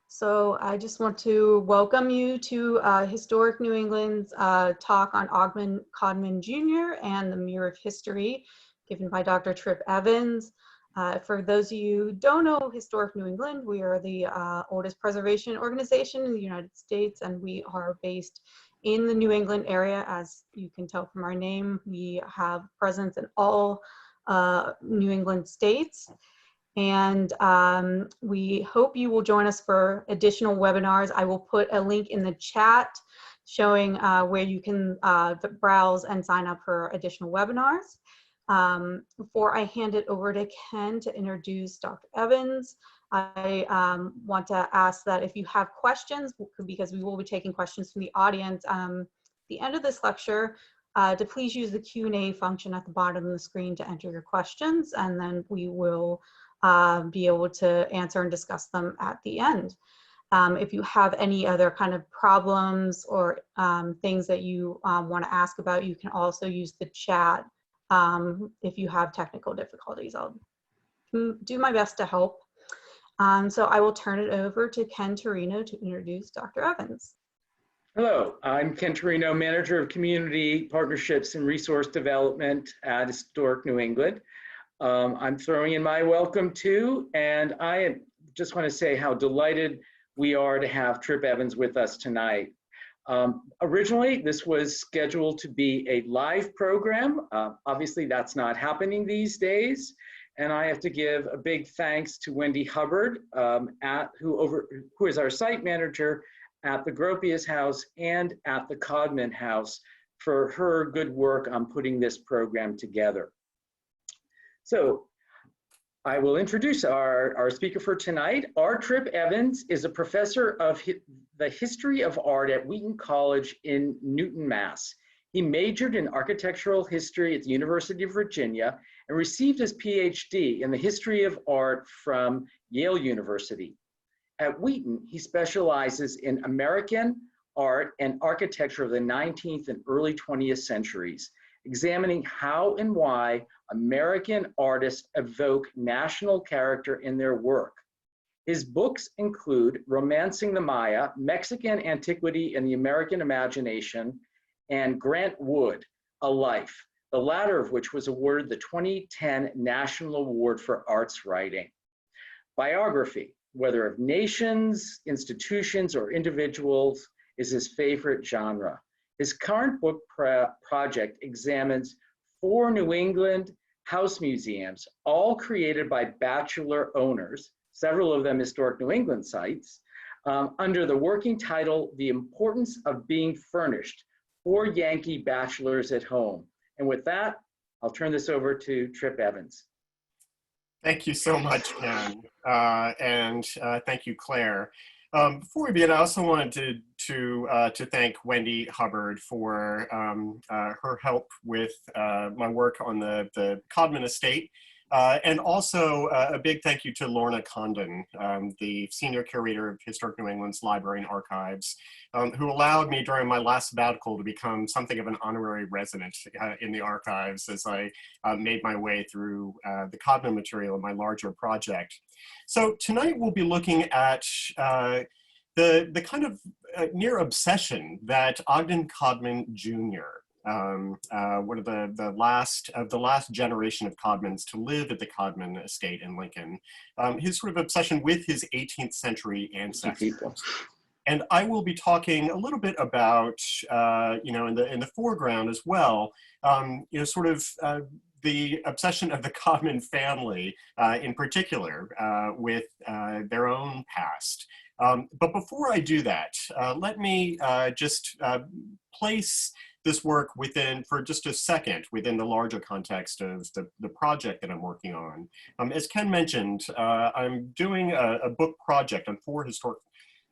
So I just want to welcome you to Historic New England's talk on Ogden Codman Jr. and the Mirror of History, given by Dr. Tripp Evans. For those of you who don't know Historic New England, we are the oldest preservation organization in the United States, and we are based in the New England area. As you can tell from our name, we have presence in all New England states. And we hope you will join us for additional webinars. I will put a link in the chat showing where you can browse and sign up for additional webinars. Before I hand it over to Ken to introduce Dr. Evans, I want to ask that if you have questions, because we will be taking questions from the audience, at the end of this lecture, to please use the Q&A function at the bottom of the screen to enter your questions, and then we will be able to answer and discuss them at the end. If you have any other kind of problems or things that you want to ask about, you can also use the chat if you have technical difficulties. I'll do my best to help. So I will turn it over to Ken Torino to introduce Dr. Evans. Hello, I'm Ken Torino, Manager of Community Partnerships and Resource Development at Historic New England. I'm throwing in my welcome too, and I just want to say how delighted we are to have Tripp Evans with us tonight. Originally, this was scheduled to be a live program. Obviously, that's not happening these days, and I have to give a big thanks to Wendy Hubbard, who is our site manager at the Gropius House and at the Codman House, for her good work on putting this program together. So I will introduce our speaker for tonight. Tripp Evans is a professor of the history of art at Wheaton College in Newton, Mass. He majored in architectural history at the University of Virginia and received his PhD in the history of art from Yale University. At Wheaton, he specializes in American art and architecture of the 19th and early 20th centuries, examining how and why American artists evoke national character in their work. His books include Romancing the Maya, Mexican Antiquity and the American Imagination, and Grant Wood, A Life, the latter of which was awarded the 2010 National Award for Arts Writing. Biography, whether of nations, institutions, or individuals, is his favorite genre. His current book project examines 4 New England house museums, all created by bachelor owners, several of them historic New England sites, under the working title, The Importance of Being Furnished, 4 Yankee Bachelors at Home. And with that, I'll turn this over to Tripp Evans. Thank you so much, Ken, and thank you, Claire. Before we begin, I also wanted to thank Wendy Hubbard for her help with my work on the Codman estate, and also a big thank you to Lorna Condon, the Senior Curator of Historic New England's Library and Archives, who allowed me during my last sabbatical to become something of an honorary resident in the archives as I made my way through the Codman material in my larger project. So tonight we'll be looking at the kind of near obsession that Ogden Codman Jr., one of the last generation of Codmans to live at the Codman estate in Lincoln, his sort of obsession with his 18th century ancestors. And I will be talking a little bit about, in the foreground as well, sort of the obsession of the Codman family in particular with their own past. But before I do that, let me just place this work for just a second within the larger context of the project that I'm working on. As Ken mentioned, I'm doing a book project on 4 historic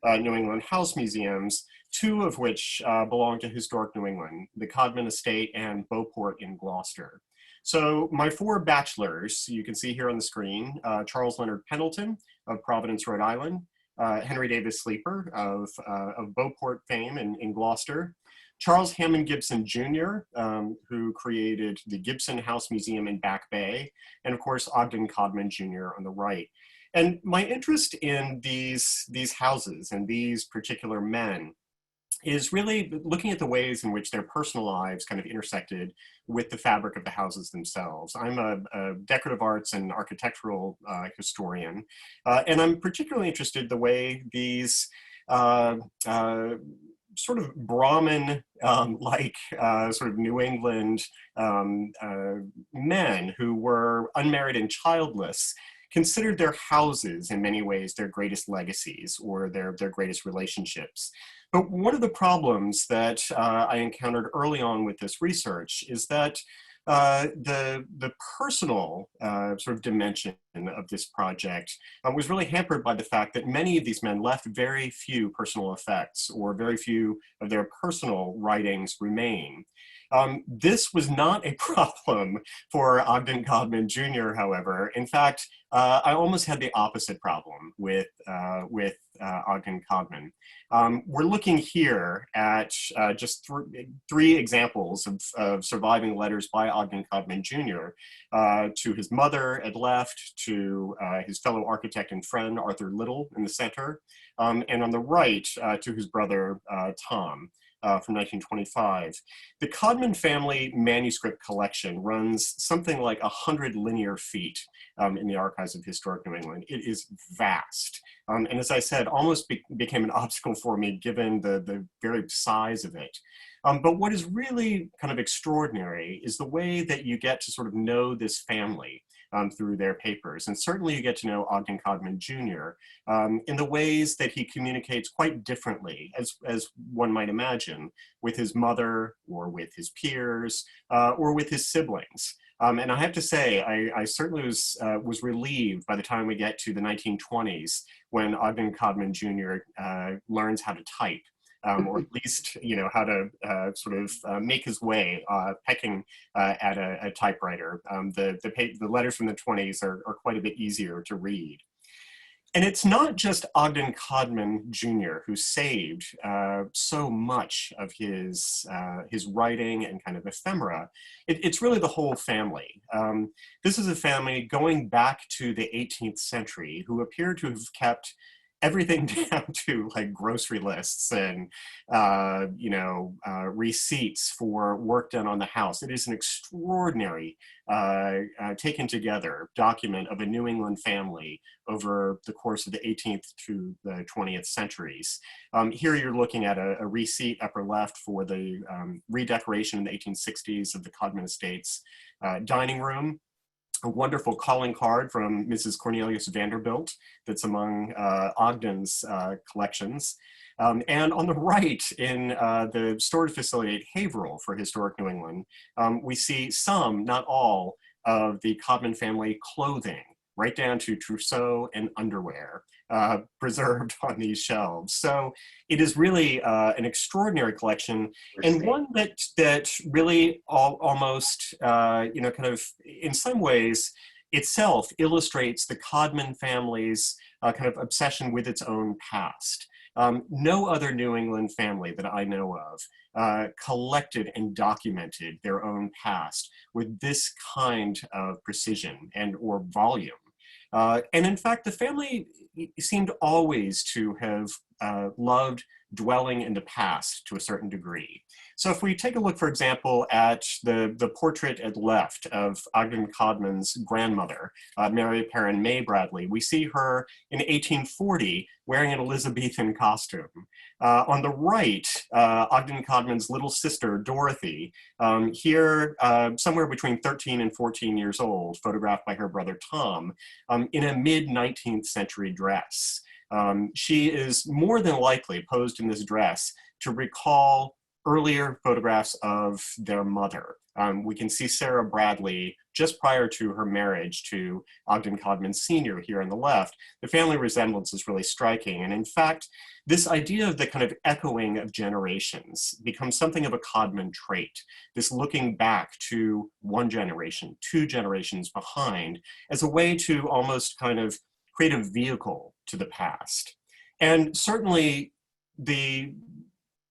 New England house museums, 2 of which belong to Historic New England, the Codman Estate and Beauport in Gloucester. So my 4 bachelors, you can see here on the screen, Charles Leonard Pendleton of Providence, Rhode Island, Henry Davis Sleeper of Beauport fame in Gloucester, Charles Hammond Gibson Jr., who created the Gibson House Museum in Back Bay, and of course Ogden Codman Jr. on the right. And my interest in these houses and these particular men is really looking at the ways in which their personal lives kind of intersected with the fabric of the houses themselves. I'm a decorative arts and architectural historian, and I'm particularly interested in the way these sort of Brahmin-like sort of New England men who were unmarried and childless considered their houses in many ways their greatest legacies or their greatest relationships. But one of the problems that I encountered early on with this research is that the personal sort of dimension of this project was really hampered by the fact that many of these men left very few personal effects, or very few of their personal writings remain. This was not a problem for Ogden Codman Jr., however. In fact, I almost had the opposite problem with Ogden Codman. We're looking here at just three examples of surviving letters by Ogden Codman Jr. To his mother at left, to his fellow architect and friend Arthur Little in the center, and on the right to his brother Tom. From 1925. The Codman family manuscript collection runs something like 100 linear feet in the archives of historic New England. It is vast. And as I said, almost became an obstacle for me given the very size of it. But what is really kind of extraordinary is the way that you get to sort of know this family through their papers. And certainly you get to know Ogden Codman Jr. In the ways that he communicates quite differently, as one might imagine, with his mother or with his peers or with his siblings. And I have to say, I certainly was relieved by the time we get to the 1920s when Ogden Codman Jr. Learns how to type. Or at least, you know, how to sort of make his way pecking at a typewriter. The letters from the 20s are quite a bit easier to read. And it's not just Ogden Codman Jr. who saved so much of his writing and kind of ephemera. It's really the whole family. This is a family going back to the 18th century who appear to have kept everything down to like grocery lists and receipts for work done on the house. It is an extraordinary taken together document of a New England family over the course of the 18th to the 20th centuries. Here you're looking at a receipt upper left for the redecoration in the 1860s of the Codman Estates dining room. A wonderful calling card from Mrs. Cornelius Vanderbilt that's among Ogden's collections. And on the right in the storage facility at Haverhill for Historic New England, we see some, not all, of the Codman family clothing, right down to trousseau and underwear, preserved on these shelves. So it is really an extraordinary collection, and one that really almost, kind of in some ways itself illustrates the Codman family's kind of obsession with its own past. No other New England family that I know of collected and documented their own past with this kind of precision and or volume. And in fact, the family seemed always to have loved dwelling in the past to a certain degree. So if we take a look, for example, at the portrait at left of Ogden Codman's grandmother, Mary Perrin May Bradley, we see her in 1840 wearing an Elizabethan costume. On the right, Ogden Codman's little sister, Dorothy, here somewhere between 13 and 14 years old, photographed by her brother Tom, in a mid-19th century dress. She is more than likely posed in this dress to recall earlier photographs of their mother. We can see Sarah Bradley just prior to her marriage to Ogden Codman Sr. here on the left. The family resemblance is really striking. And in fact, this idea of the kind of echoing of generations becomes something of a Codman trait, this looking back to one generation, two generations behind, as a way to almost kind of create a vehicle to the past. And certainly the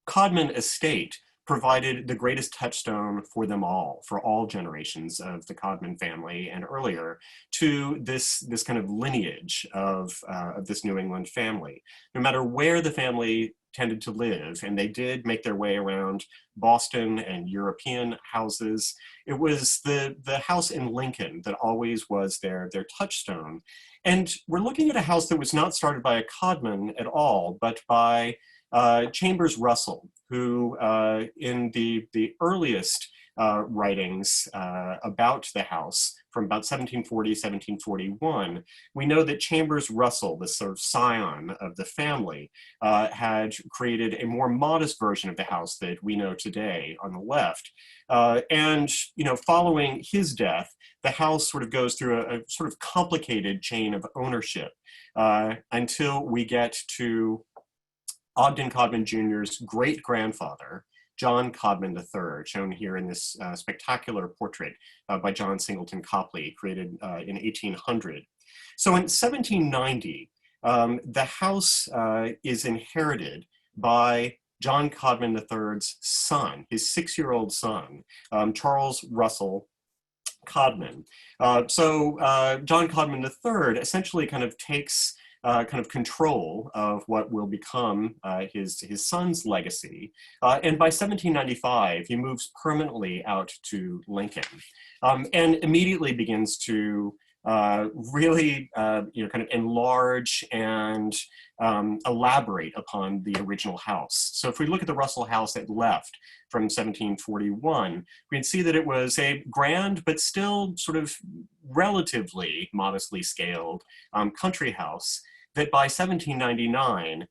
Codman estate provided the greatest touchstone for them all, for all generations of the Codman family and earlier, to this kind of lineage of this New England family. No matter where the family tended to live, and they did make their way around Boston and European houses, it was the house in Lincoln that always was their touchstone. And we're looking at a house that was not started by a Codman at all, but by Chambers Russell, who in the earliest writings about the house from about 1740, 1741, we know that Chambers Russell, this sort of scion of the family, had created a more modest version of the house that we know today on the left. And, you know, following his death, the house sort of goes through a sort of complicated chain of ownership until we get to Ogden Codman Jr.'s great-grandfather, John Codman III, shown here in this spectacular portrait by John Singleton Copley, created in 1800. So in 1790, the house is inherited by John Codman III's son, his 6-year-old son, Charles Russell Codman. So John Codman III essentially kind of takes kind of control of what will become his son's legacy. And by 1795, he moves permanently out to Lincoln and immediately begins to really you know, kind of enlarge and elaborate upon the original house. So if we look at the Russell house at left from 1741, we can see that it was a grand but still sort of relatively modestly scaled country house that by 1799,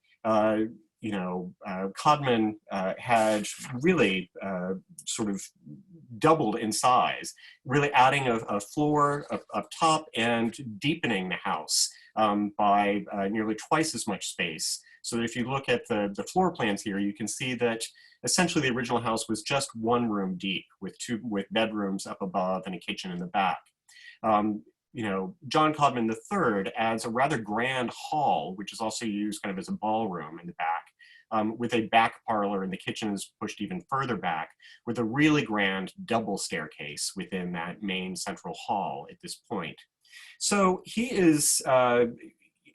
you know, Codman had really sort of doubled in size, really adding a floor up top and deepening the house by nearly twice as much space. So that if you look at the floor plans here, you can see that essentially the original house was just one room deep with bedrooms up above and a kitchen in the back. You know, John Codman III adds a rather grand hall, which is also used kind of as a ballroom in the back, with a back parlor, and the kitchen is pushed even further back, with a really grand double staircase within that main central hall at this point. So he is,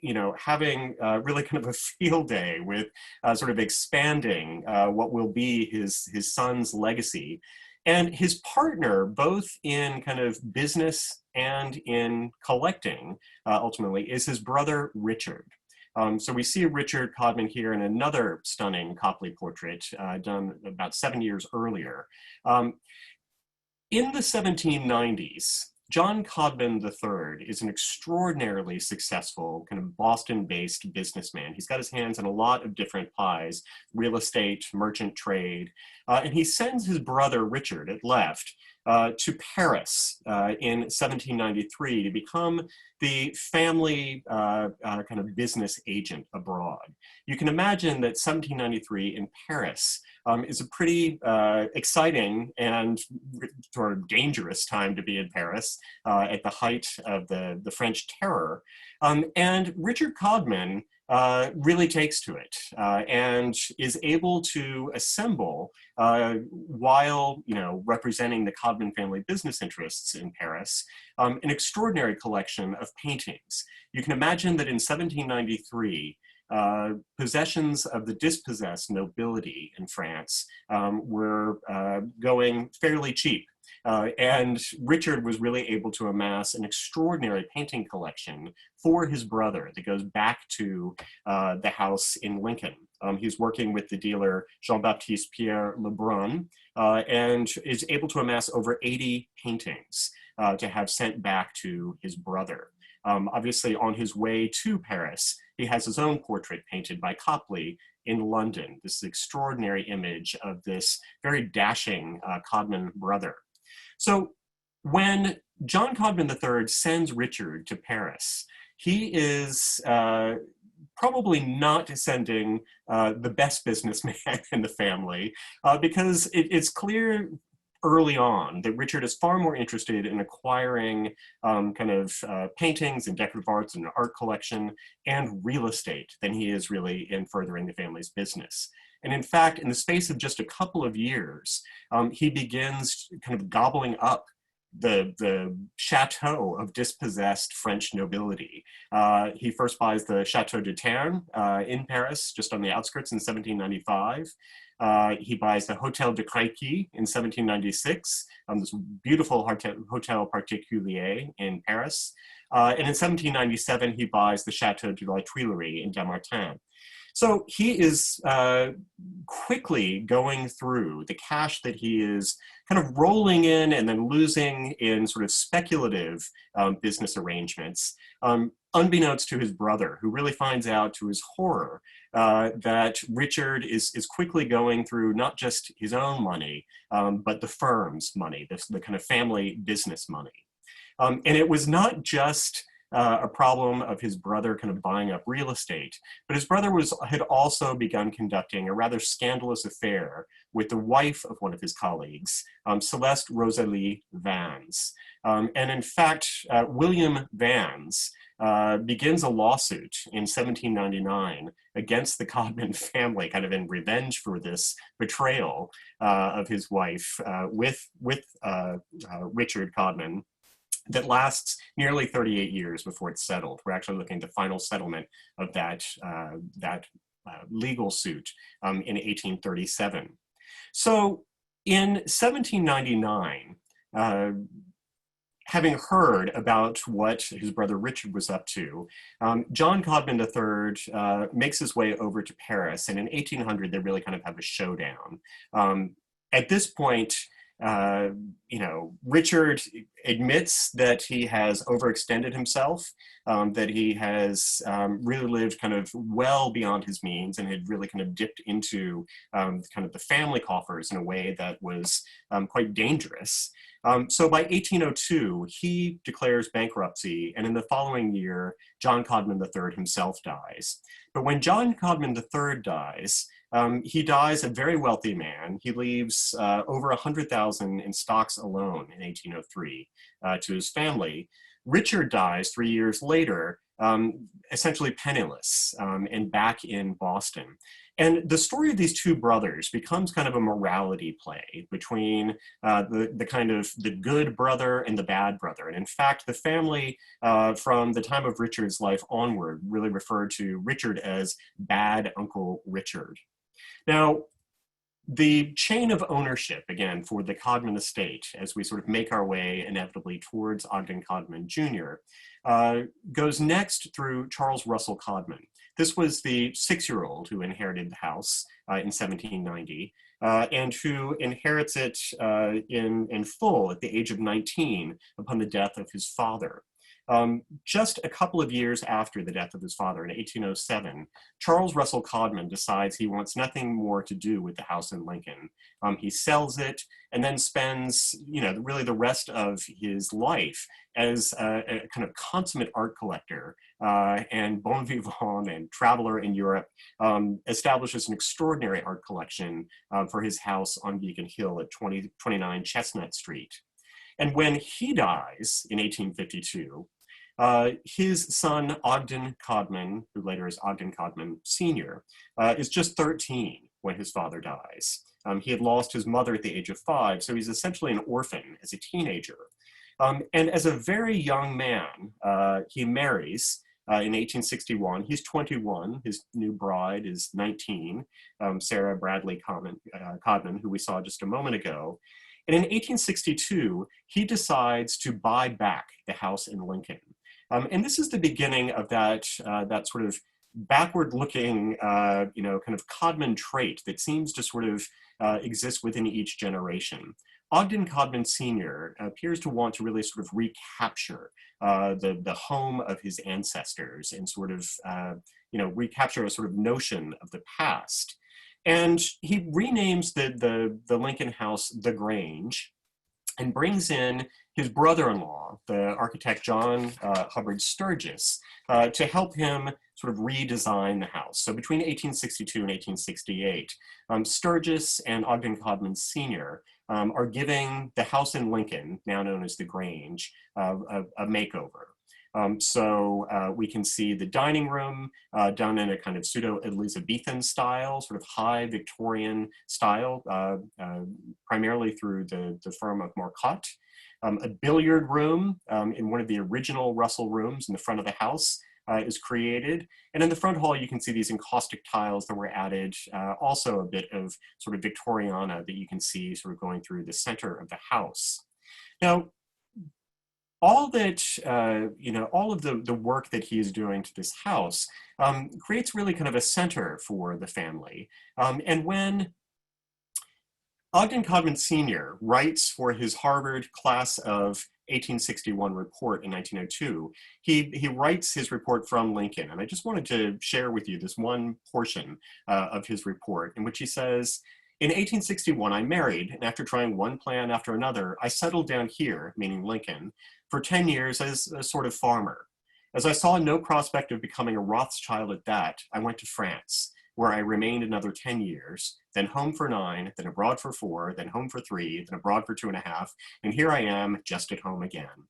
you know, having really kind of a field day with sort of expanding what will be his son's legacy. And his partner, both in kind of business and in collecting, ultimately, is his brother, Richard. So we see Richard Codman here in another stunning Copley portrait done about 7 years earlier. In the 1790s, John Codman III is an extraordinarily successful kind of Boston-based businessman. He's got his hands in a lot of different pies, real estate, merchant trade, and he sends his brother Richard at left to Paris in 1793 to become the family kind of business agent abroad. You can imagine that 1793 in Paris is a pretty exciting and sort of dangerous time to be in Paris at the height of the French Terror. And Richard Codman really takes to it and is able to assemble, while representing the Codman family business interests in Paris, an extraordinary collection of paintings. You can imagine that in 1793, possessions of the dispossessed nobility in France were going fairly cheap. And Richard was really able to amass an extraordinary painting collection for his brother that goes back to the house in Lincoln. He's working with the dealer Jean-Baptiste Pierre Lebrun and is able to amass over 80 paintings to have sent back to his brother. Obviously, on his way to Paris, he has his own portrait painted by Copley in London, this extraordinary image of this very dashing Codman brother. So when John Codman III sends Richard to Paris, he is probably not sending the best businessman in the family because it's clear early on that Richard is far more interested in acquiring paintings and decorative arts and an art collection and real estate than he is really in furthering the family's business. And in fact, in the space of just a couple of years, he begins kind of gobbling up the chateau of dispossessed French nobility. He first buys the Chateau de Terne in Paris, just on the outskirts, in 1795. He buys the Hotel de Créqui in 1796, this beautiful hotel particulier in Paris. And in 1797, he buys the Chateau de la Tuileries in Dammartin. So he is quickly going through the cash that he is kind of rolling in and then losing in sort of speculative business arrangements, unbeknownst to his brother, who really finds out to his horror that Richard is quickly going through not just his own money, but the firm's money, the kind of family business money. And it was not just a problem of his brother kind of buying up real estate, but his brother had also begun conducting a rather scandalous affair with the wife of one of his colleagues, Celeste Rosalie Vans. And in fact, William Vans begins a lawsuit in 1799 against the Codman family, kind of in revenge for this betrayal of his wife with Richard Codman, that lasts nearly 38 years before it's settled. We're actually looking at the final settlement of that legal suit in 1837. So in 1799, having heard about what his brother Richard was up to, John Codman III makes his way over to Paris, and in 1800 they really kind of have a showdown. At this point, Richard admits that he has overextended himself, that he has really lived kind of well beyond his means and had really kind of dipped into kind of the family coffers in a way that was quite dangerous. So by 1802, he declares bankruptcy, and in the following year, John Codman III himself dies. But when John Codman III dies, he dies a very wealthy man. He leaves over 100,000 in stocks alone in 1803 to his family. Richard dies 3 years later, essentially penniless and back in Boston. And the story of these two brothers becomes kind of a morality play between the kind of the good brother and the bad brother. And in fact, the family from the time of Richard's life onward really referred to Richard as Bad Uncle Richard. Now, the chain of ownership, again, for the Codman estate, as we sort of make our way inevitably towards Ogden Codman Jr., goes next through Charles Russell Codman. This was the 6-year-old who inherited the house in 1790, and who inherits it in full at the age of 19 upon the death of his father. Just a couple of years after the death of his father in 1807, Charles Russell Codman decides he wants nothing more to do with the house in Lincoln. He sells it and then spends, really the rest of his life as a kind of consummate art collector and bon vivant and traveler in Europe, establishes an extraordinary art collection for his house on Beacon Hill at 2029 Chestnut Street. And when he dies in 1852, his son, Ogden Codman, who later is Ogden Codman Sr., is just 13 when his father dies. He had lost his mother at the age of 5, so he's essentially an orphan as a teenager. And as a very young man, he marries in 1861. He's 21. His new bride is 19, Sarah Bradley Codman, who we saw just a moment ago. And in 1862, he decides to buy back the house in Lincoln. And this is the beginning of that sort of backward-looking, kind of Codman trait that seems to sort of exist within each generation. Ogden Codman Sr. appears to want to really sort of recapture the home of his ancestors and sort of, recapture a sort of notion of the past. And he renames the Lincoln house the Grange and brings in his brother-in-law, the architect John Hubbard Sturgis, to help him sort of redesign the house. So between 1862 and 1868, Sturgis and Ogden Codman Sr. Are giving the house in Lincoln, now known as the Grange, a makeover. We can see the dining room done in a kind of pseudo-Elizabethan style, sort of high Victorian style, primarily through the firm of Marcotte. A billiard room in one of the original Russell rooms in the front of the house is created. And in the front hall, you can see these encaustic tiles that were added, also a bit of sort of Victoriana that you can see sort of going through the center of the house. Now, all that, all of the work that he is doing to this house creates really kind of a center for the family. And when Ogden Codman Sr. writes for his Harvard class of 1861 report in 1902, he writes his report from Lincoln. And I just wanted to share with you this one portion of his report in which he says, "In 1861, I married, and after trying one plan after another, I settled down here," meaning Lincoln, "for 10 years as a sort of farmer. As I saw no prospect of becoming a Rothschild at that, I went to France, where I remained another 10 years, then home for 9, then abroad for 4, then home for 3, then abroad for 2.5, and here I am, just at home again.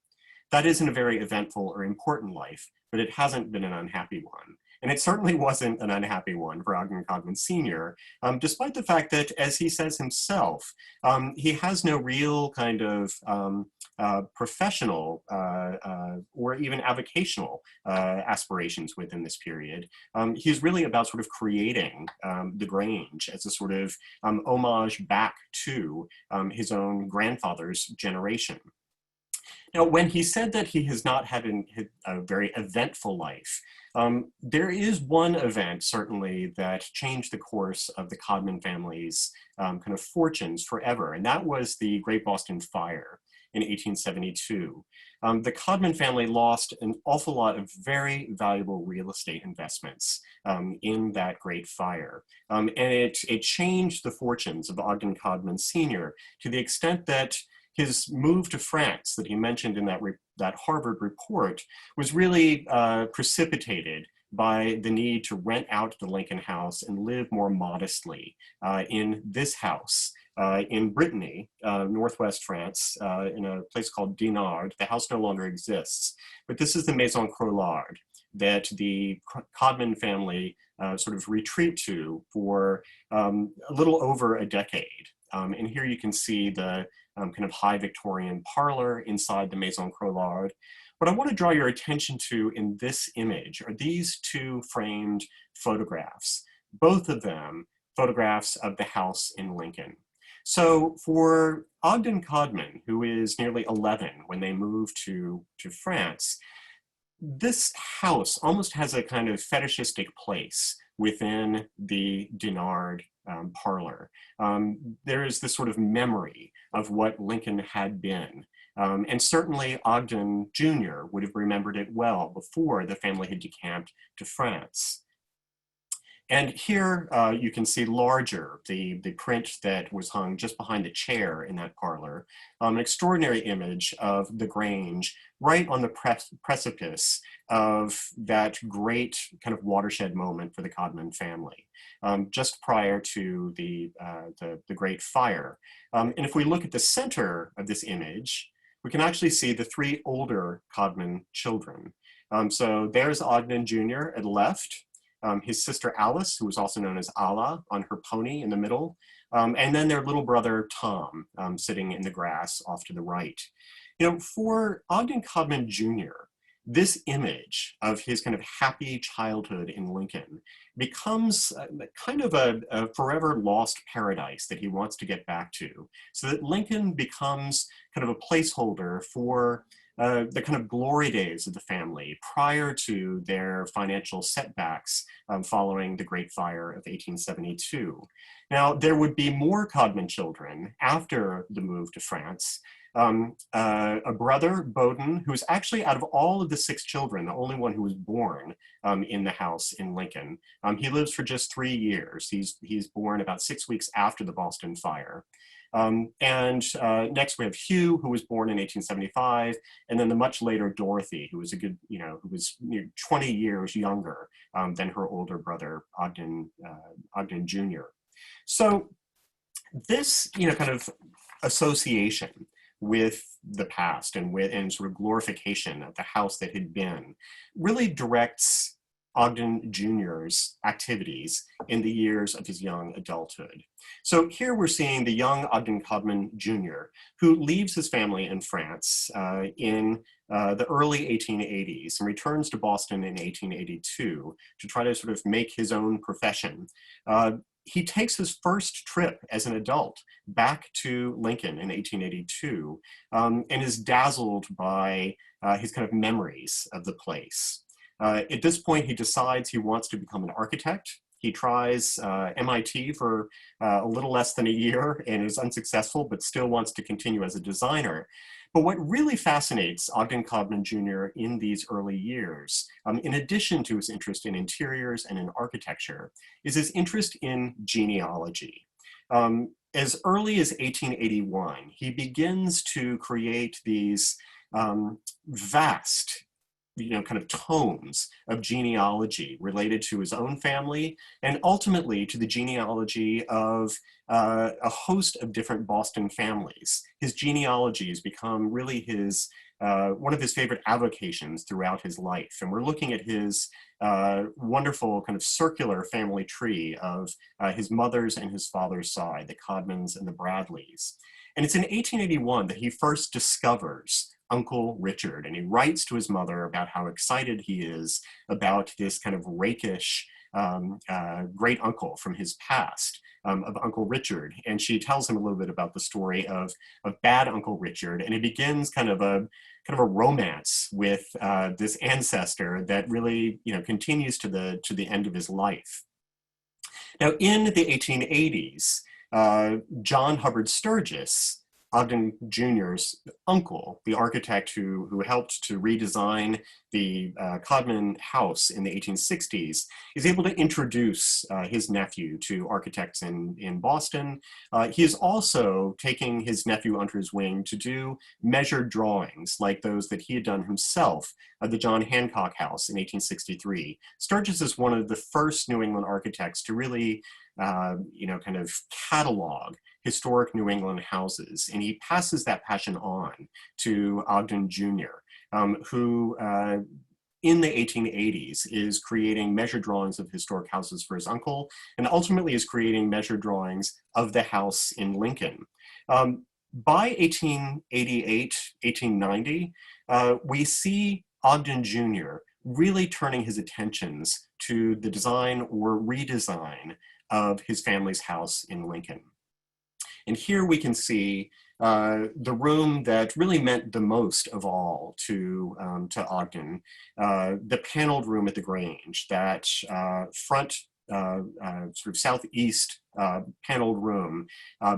That isn't a very eventful or important life, but it hasn't been an unhappy one. And it certainly wasn't an unhappy one for Ogden Codman Sr., despite the fact that, as he says himself, he has no real kind of professional or even avocational aspirations within this period. He's really about sort of creating the Grange as a sort of homage back to his own grandfather's generation. Now, when he said that he has not had a very eventful life, there is one event, certainly, that changed the course of the Codman family's kind of fortunes forever, and that was the Great Boston Fire in 1872. The Codman family lost an awful lot of very valuable real estate investments in that Great Fire. And it changed the fortunes of Ogden Codman Sr. to the extent that his move to France that he mentioned in that Harvard report was really precipitated by the need to rent out the Lincoln house and live more modestly in this house in Brittany, northwest France, in a place called Dinard. The house no longer exists, but this is the Maison Crolard that the Codman family sort of retreat to for a little over a decade. And here you can see the kind of high Victorian parlor inside the Maison Crolard. What I want to draw your attention to in this image are these two framed photographs, both of them photographs of the house in Lincoln. So for Ogden Codman, who is nearly 11 when they moved to France, this house almost has a kind of fetishistic place within the Dinard parlor. There is this sort of memory of what Lincoln had been. And certainly Ogden Jr. would have remembered it well before the family had decamped to France. And here you can see larger the print that was hung just behind the chair in that parlor, an extraordinary image of the Grange right on the precipice of that great kind of watershed moment for the Codman family, just prior to the Great Fire. And if we look at the center of this image, we can actually see the three older Codman children. So there's Ogden Jr. at the left, his sister Alice, who was also known as Ala, on her pony in the middle, and then their little brother Tom sitting in the grass off to the right. You know, for Ogden Codman Jr., this image of his kind of happy childhood in Lincoln becomes kind of a forever lost paradise that he wants to get back to, so that Lincoln becomes kind of a placeholder for the kind of glory days of the family prior to their financial setbacks following the Great Fire of 1872. Now, there would be more Codman children after the move to France, a brother, Bowden, who's actually out of all of the 6 children, the only one who was born in the house in Lincoln. He lives for just 3 years. He's born about 6 weeks after the Boston fire. Next we have Hugh, who was born in 1875, and then the much later Dorothy, who was who was 20 years younger than her older brother, Ogden Jr. So this, kind of association with the past and sort of glorification of the house that had been really directs Ogden Jr.'s activities in the years of his young adulthood. So here we're seeing the young Ogden Codman Jr., who leaves his family in France in the early 1880s and returns to Boston in 1882 to try to sort of make his own profession. He takes his first trip as an adult back to Lincoln in 1882 and is dazzled by his kind of memories of the place. At this point, he decides he wants to become an architect. He tries MIT for a little less than a year and is unsuccessful, but still wants to continue as a designer. But what really fascinates Ogden Codman Jr. in these early years, in addition to his interest in interiors and in architecture, is his interest in genealogy. As early as 1881, he begins to create these vast kind of tomes of genealogy related to his own family and ultimately to the genealogy of a host of different Boston families. His genealogy has become really his one of his favorite avocations throughout his life. And we're looking at his wonderful kind of circular family tree of his mother's and his father's side, the Codmans and the Bradleys. And it's in 1881 that he first discovers Uncle Richard, and he writes to his mother about how excited he is about this kind of rakish great uncle from his past, of Uncle Richard. And she tells him a little bit about the story of bad Uncle Richard, and it begins kind of a romance with this ancestor that really continues to the end of his life. Now, in the 1880s, John Hubbard Sturgis, Ogden Jr.'s uncle, the architect who helped to redesign the Codman house in the 1860s, is able to introduce his nephew to architects in Boston. He is also taking his nephew under his wing to do measured drawings like those that he had done himself at the John Hancock House in 1863. Sturgis is one of the first New England architects to really kind of catalog historic New England houses, and he passes that passion on to Ogden Jr., who in the 1880s is creating measured drawings of historic houses for his uncle, and ultimately is creating measured drawings of the house in Lincoln. By 1888, 1890, we see Ogden Jr. really turning his attentions to the design or redesign of his family's house in Lincoln. And here we can see the room that really meant the most of all to Ogden, the paneled room at the Grange, that front sort of southeast paneled room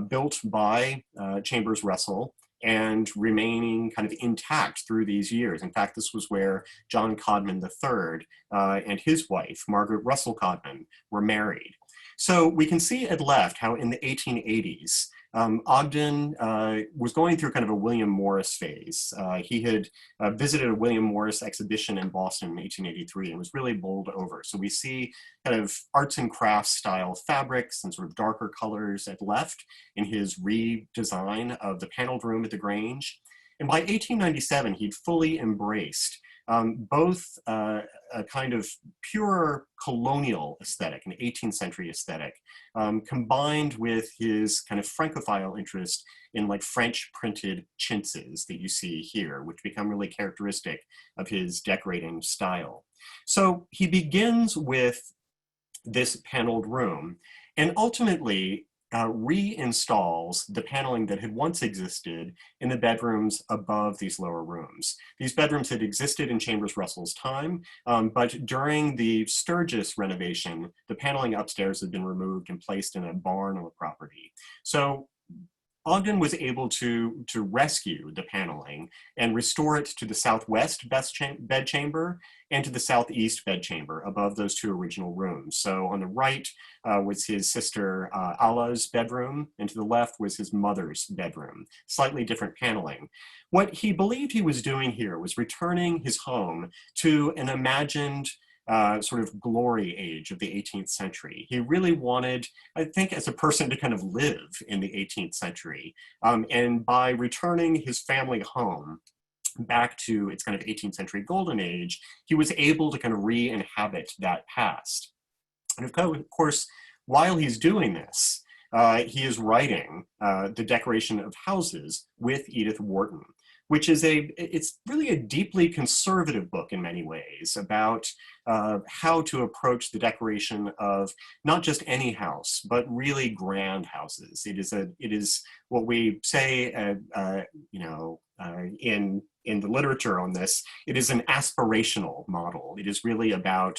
built by Chambers Russell and remaining kind of intact through these years. In fact, this was where John Codman III and his wife, Margaret Russell Codman, were married. So we can see at left how in the 1880s, Ogden was going through kind of a William Morris phase. He had visited a William Morris exhibition in Boston in 1883 and was really bowled over. So we see kind of arts and crafts style fabrics and sort of darker colors at left in his redesign of the paneled room at the Grange. And by 1897, he'd fully embraced both a kind of pure colonial aesthetic, an 18th century aesthetic, combined with his kind of Francophile interest in like French printed chintzes that you see here, which become really characteristic of his decorating style. So he begins with this paneled room and ultimately reinstalls the paneling that had once existed in the bedrooms above these lower rooms. These bedrooms had existed in Chambers Russell's time, but during the Sturgis renovation, the paneling upstairs had been removed and placed in a barn on the property. So Ogden was able to rescue the paneling and restore it to the southwest bed chamber and to the southeast bed chamber above those two original rooms. So on the right was his sister Allah's bedroom, and to the left was his mother's bedroom, slightly different paneling. What he believed he was doing here was returning his home to an imagined sort of glory age of the 18th century. He really wanted, I think, as a person to kind of live in the 18th century. And by returning his family home back to its kind of 18th century golden age, he was able to kind of re-inhabit that past. And of course, while he's doing this, he is writing The Decoration of Houses with Edith Wharton, which is it's really a deeply conservative book in many ways about how to approach the decoration of not just any house, but really grand houses. It is what we say, in the literature on this, it is an aspirational model. It is really about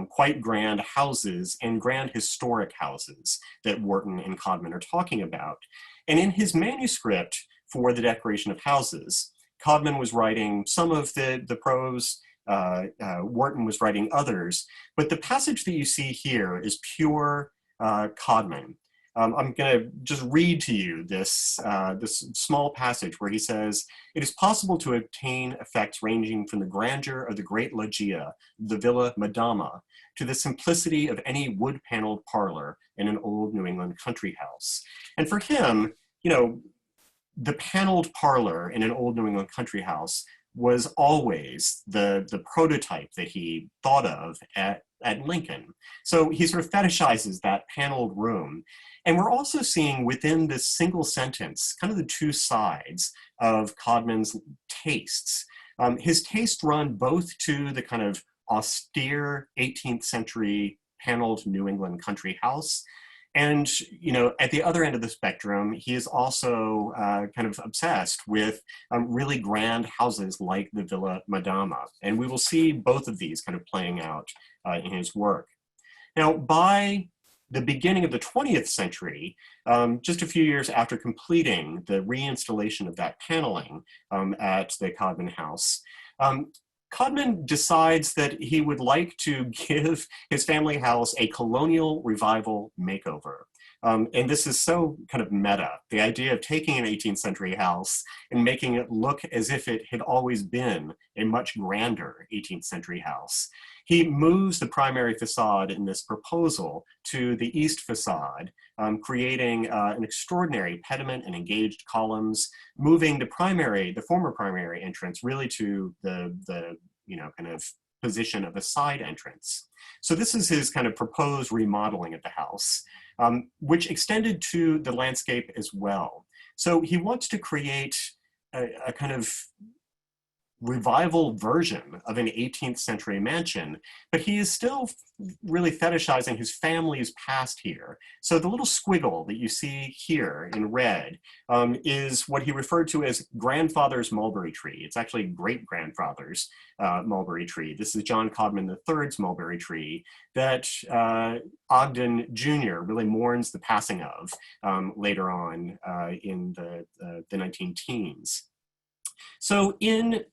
quite grand houses and grand historic houses that Wharton and Codman are talking about. And in his manuscript for The Decoration of Houses, Codman was writing some of the prose, Wharton was writing others, but the passage that you see here is pure Codman. I'm going to just read to you this small passage where he says, "It is possible to obtain effects ranging from the grandeur of the great loggia, the Villa Madama, to the simplicity of any wood-paneled parlor in an old New England country house." And for him, the paneled parlor in an old New England country house was always the prototype that he thought of at Lincoln. So he sort of fetishizes that paneled room. And we're also seeing within this single sentence, kind of the two sides of Codman's tastes. His tastes run both to the kind of austere 18th century paneled New England country house. And, at the other end of the spectrum, he is also kind of obsessed with really grand houses like the Villa Madama. And we will see both of these kind of playing out in his work. Now, by the beginning of the 20th century, just a few years after completing the reinstallation of that paneling at the Codman House, Codman decides that he would like to give his family house a colonial revival makeover. And this is so kind of meta, the idea of taking an 18th century house and making it look as if it had always been a much grander 18th century house. He moves the primary facade in this proposal to the east facade, creating an extraordinary pediment and engaged columns, moving the former primary entrance really to the kind of position of a side entrance. So this is his kind of proposed remodeling of the house, which extended to the landscape as well. So he wants to create a kind of revival version of an 18th century mansion, but he is still really fetishizing his family's past here. So the little squiggle that you see here in red is what he referred to as grandfather's mulberry tree. It's actually great-grandfather's mulberry tree. This is John Codman III's mulberry tree that Ogden Jr. really mourns the passing of later on in the 19-teens. So in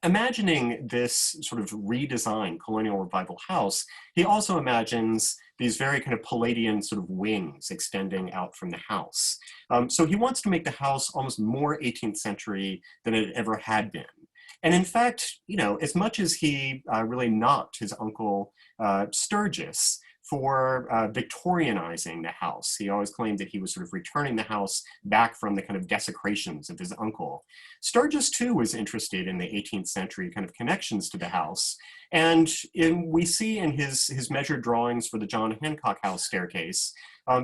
imagining this sort of redesigned colonial revival house, he also imagines these very kind of Palladian sort of wings extending out from the house. So he wants to make the house almost more 18th century than it ever had been. And in fact, as much as he really knocked his uncle Sturgis for Victorianizing the house. He always claimed that he was sort of returning the house back from the kind of desecrations of his uncle. Sturgis too was interested in the 18th century kind of connections to the house. And we see in his measured drawings for the John Hancock House staircase,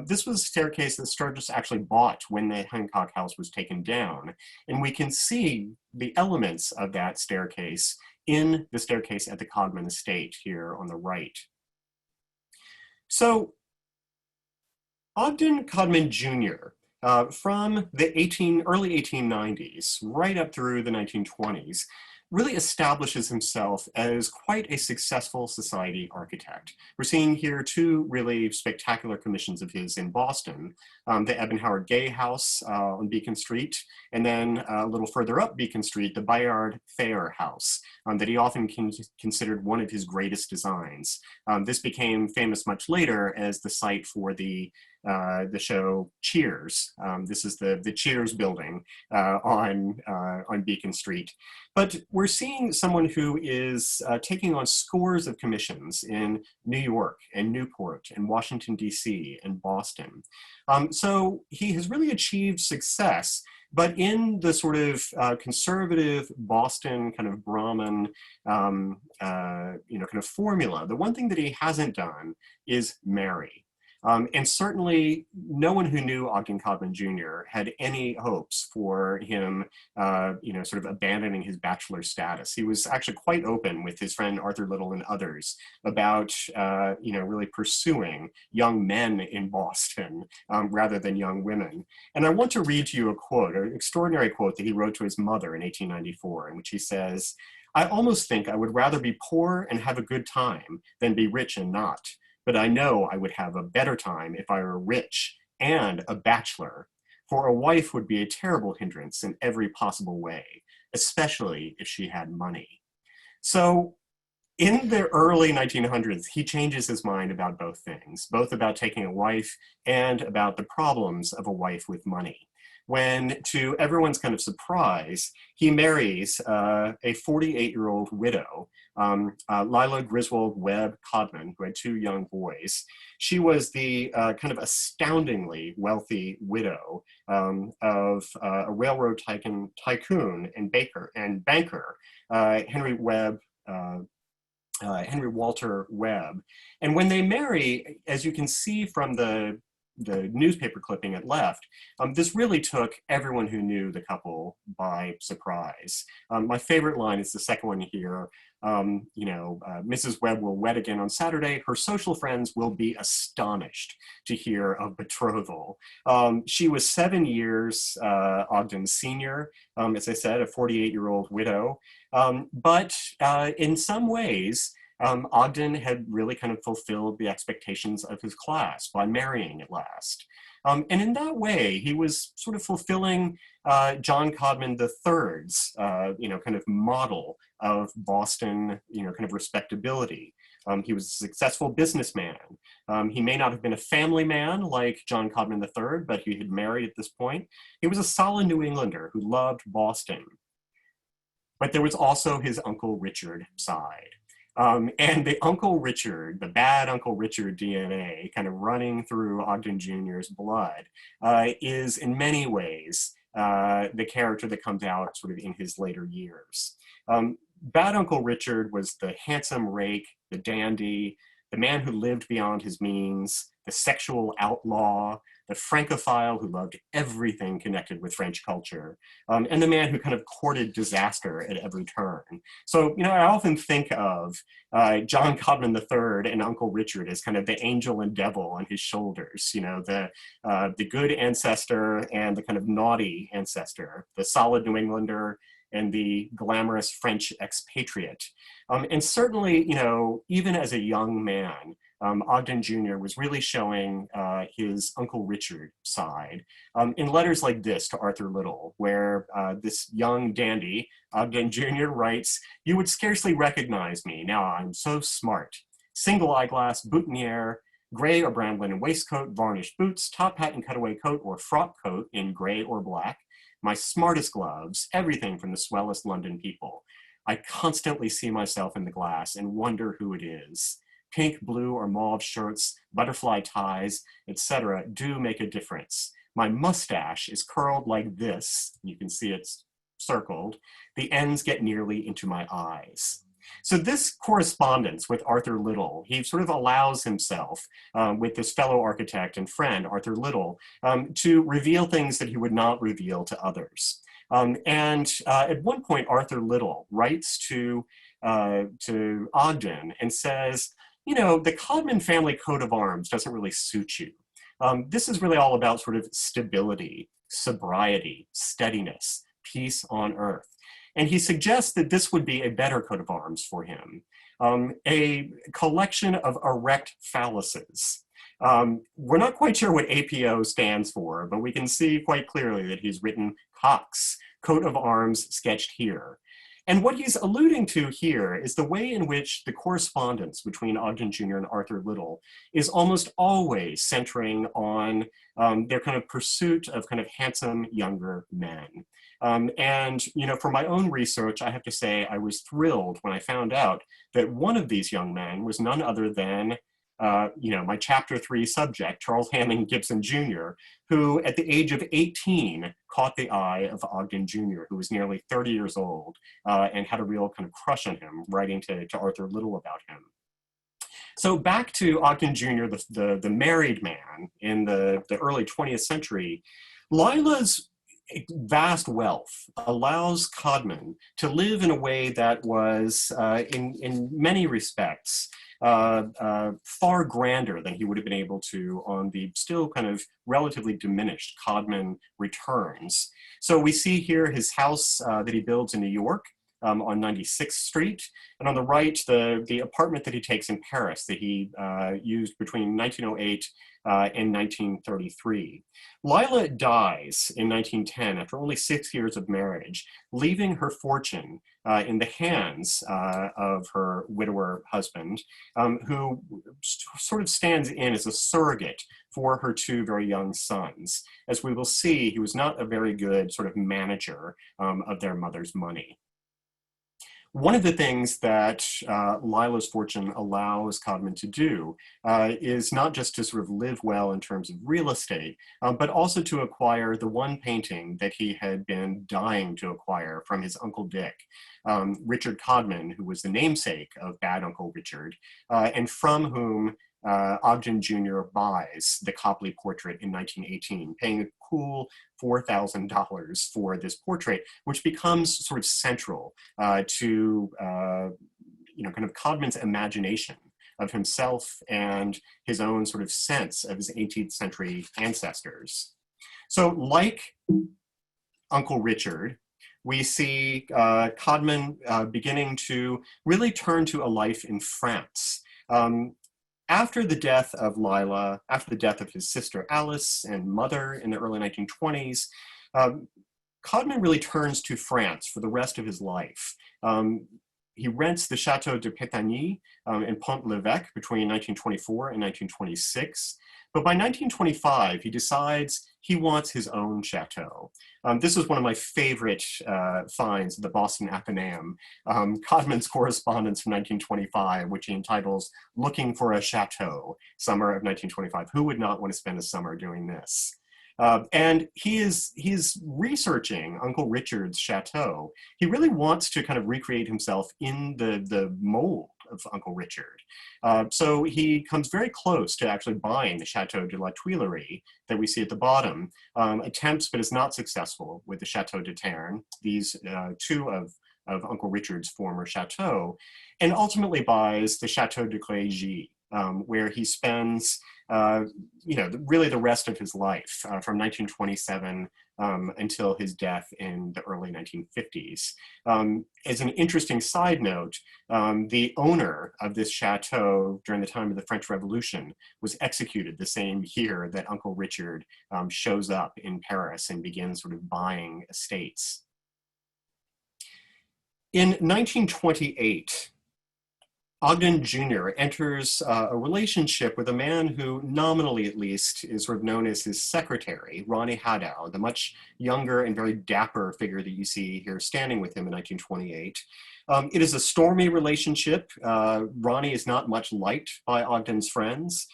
this was a staircase that Sturgis actually bought when the Hancock House was taken down. And we can see the elements of that staircase in the staircase at the Codman estate here on the right. So Ogden Codman Jr., from the early 1890s, right up through the 1920s, really establishes himself as quite a successful society architect. We're seeing here two really spectacular commissions of his in Boston, the Eben Howard Gay House on Beacon Street, and then a little further up Beacon Street, the Bayard Thayer House, that he often considered one of his greatest designs. This became famous much later as the site for the show Cheers. This is the Cheers building on Beacon Street. But we're seeing someone who is taking on scores of commissions in New York and Newport and Washington, D.C. and Boston. So he has really achieved success, but in the sort of conservative Boston kind of Brahmin, kind of formula, the one thing that he hasn't done is marry. And certainly no one who knew Ogden Codman Jr. had any hopes for him, sort of abandoning his bachelor status. He was actually quite open with his friend Arthur Little and others about, really pursuing young men in Boston rather than young women. And I want to read to you a quote, an extraordinary quote that he wrote to his mother in 1894, in which he says, "I almost think I would rather be poor and have a good time than be rich and not. But I know I would have a better time if I were rich and a bachelor, for a wife would be a terrible hindrance in every possible way, especially if she had money." So in the early 1900s, he changes his mind about both things, both about taking a wife and about the problems of a wife with money. When, to everyone's kind of surprise, he marries a 48-year-old widow, Lila Griswold Webb Codman, who had two young boys. She was the kind of astoundingly wealthy widow of a railroad tycoon and banker, Henry Walter Webb. And when they marry, as you can see from the newspaper clipping at left, this really took everyone who knew the couple by surprise. My favorite line is the second one here. Mrs. Webb will wed again on Saturday. Her social friends will be astonished to hear of betrothal. She was 7 years Ogden's senior, as I said, a 48-year-old widow. But in some ways, Ogden had really kind of fulfilled the expectations of his class by marrying at last. And in that way, he was sort of fulfilling John Codman III's, kind of model of Boston, kind of respectability. He was a successful businessman. He may not have been a family man like John Codman III, but he had married at this point. He was a solid New Englander who loved Boston. But there was also his Uncle Richard side. And the Uncle Richard, the bad Uncle Richard DNA kind of running through Ogden Jr.'s blood is in many ways the character that comes out sort of in his later years. Bad Uncle Richard was the handsome rake, the dandy, the man who lived beyond his means, the sexual outlaw, the Francophile who loved everything connected with French culture, and the man who kind of courted disaster at every turn. So, I often think of John Codman III and Uncle Richard as kind of the angel and devil on his shoulders, the good ancestor and the kind of naughty ancestor, the solid New Englander and the glamorous French expatriate. And certainly, even as a young man, Ogden Jr. was really showing his Uncle Richard side in letters like this to Arthur Little, where this young dandy, Ogden Jr. writes, "You would scarcely recognize me, now I'm so smart. Single eyeglass, boutonniere, gray or brown linen waistcoat, varnished boots, top hat and cutaway coat or frock coat in gray or black, my smartest gloves, everything from the swellest London people. I constantly see myself in the glass and wonder who it is. Pink, blue, or mauve shirts, butterfly ties, etc. do make a difference. My mustache is curled like this. You can see it's circled. The ends get nearly into my eyes." So this correspondence with Arthur Little, he sort of allows himself, with this fellow architect and friend, Arthur Little, to reveal things that he would not reveal to others. And at one point, Arthur Little writes to Ogden and says, the Codman family coat of arms doesn't really suit you. This is really all about sort of stability, sobriety, steadiness, peace on earth. And he suggests that this would be a better coat of arms for him, a collection of erect phalluses. We're not quite sure what APO stands for, but we can see quite clearly that he's written Cox, coat of arms sketched here. And what he's alluding to here is the way in which the correspondence between Ogden Jr. and Arthur Little is almost always centering on their kind of pursuit of kind of handsome younger men. And, you know, for my own research, I have to say I was thrilled when I found out that one of these young men was none other than you know, my chapter 3 subject, Charles Hammond Gibson Jr., who at the age of 18 caught the eye of Ogden Jr., who was nearly 30 years old and had a real kind of crush on him, writing to Arthur Little about him. So back to Ogden Jr., the married man in the early 20th century, Lila's vast wealth allows Codman to live in a way that was, in many respects, far grander than he would have been able to on the still kind of relatively diminished Codman returns. So we see here his house that he builds in New York on 96th Street, and on the right, the apartment that he takes in Paris that he used between 1908 and 1933. Lila dies in 1910 after only 6 years of marriage, leaving her fortune in the hands of her widower husband, who sort of stands in as a surrogate for her 2 very young sons. As we will see, he was not a very good sort of manager of their mother's money. One of the things that Lila's fortune allows Codman to do is not just to sort of live well in terms of real estate, but also to acquire the one painting that he had been dying to acquire from his Uncle Dick, Richard Codman, who was the namesake of Bad Uncle Richard, and from whom Ogden Jr. buys the Copley portrait in 1918, paying a cool $4,000 for this portrait, which becomes sort of central to you know, kind of Codman's imagination of himself and his own sort of sense of his 18th century ancestors. So like Uncle Richard, we see Codman beginning to really turn to a life in France. After the death of Lila, after the death of his sister Alice and mother in the early 1920s, Codman really turns to France for the rest of his life. He rents the Chateau de Pétagny in Pont-l'Évêque between 1924 and 1926. But by 1925, he decides he wants his own chateau. This is one of my favorite finds of the Boston Athenaeum, Codman's correspondence from 1925, which he entitles Looking for a Chateau, summer of 1925. Who would not want to spend a summer doing this? And he's researching Uncle Richard's chateau. He really wants to kind of recreate himself in the mold of Uncle Richard. So he comes very close to actually buying the Chateau de la Tuileries that we see at the bottom, attempts but is not successful with the Chateau de Terne, these 2 of Uncle Richard's former chateau, and ultimately buys the Chateau de Grange, where he spends you know, really the rest of his life from 1927 until his death in the early 1950s. As an interesting side note, the owner of this chateau during the time of the French Revolution was executed the same year that Uncle Richard shows up in Paris and begins sort of buying estates. In 1928, Ogden Jr. enters a relationship with a man who, nominally at least, is sort of known as his secretary, Ronnie Hadow, the much younger and very dapper figure that you see here standing with him in 1928. It is a stormy relationship. Ronnie is not much liked by Ogden's friends,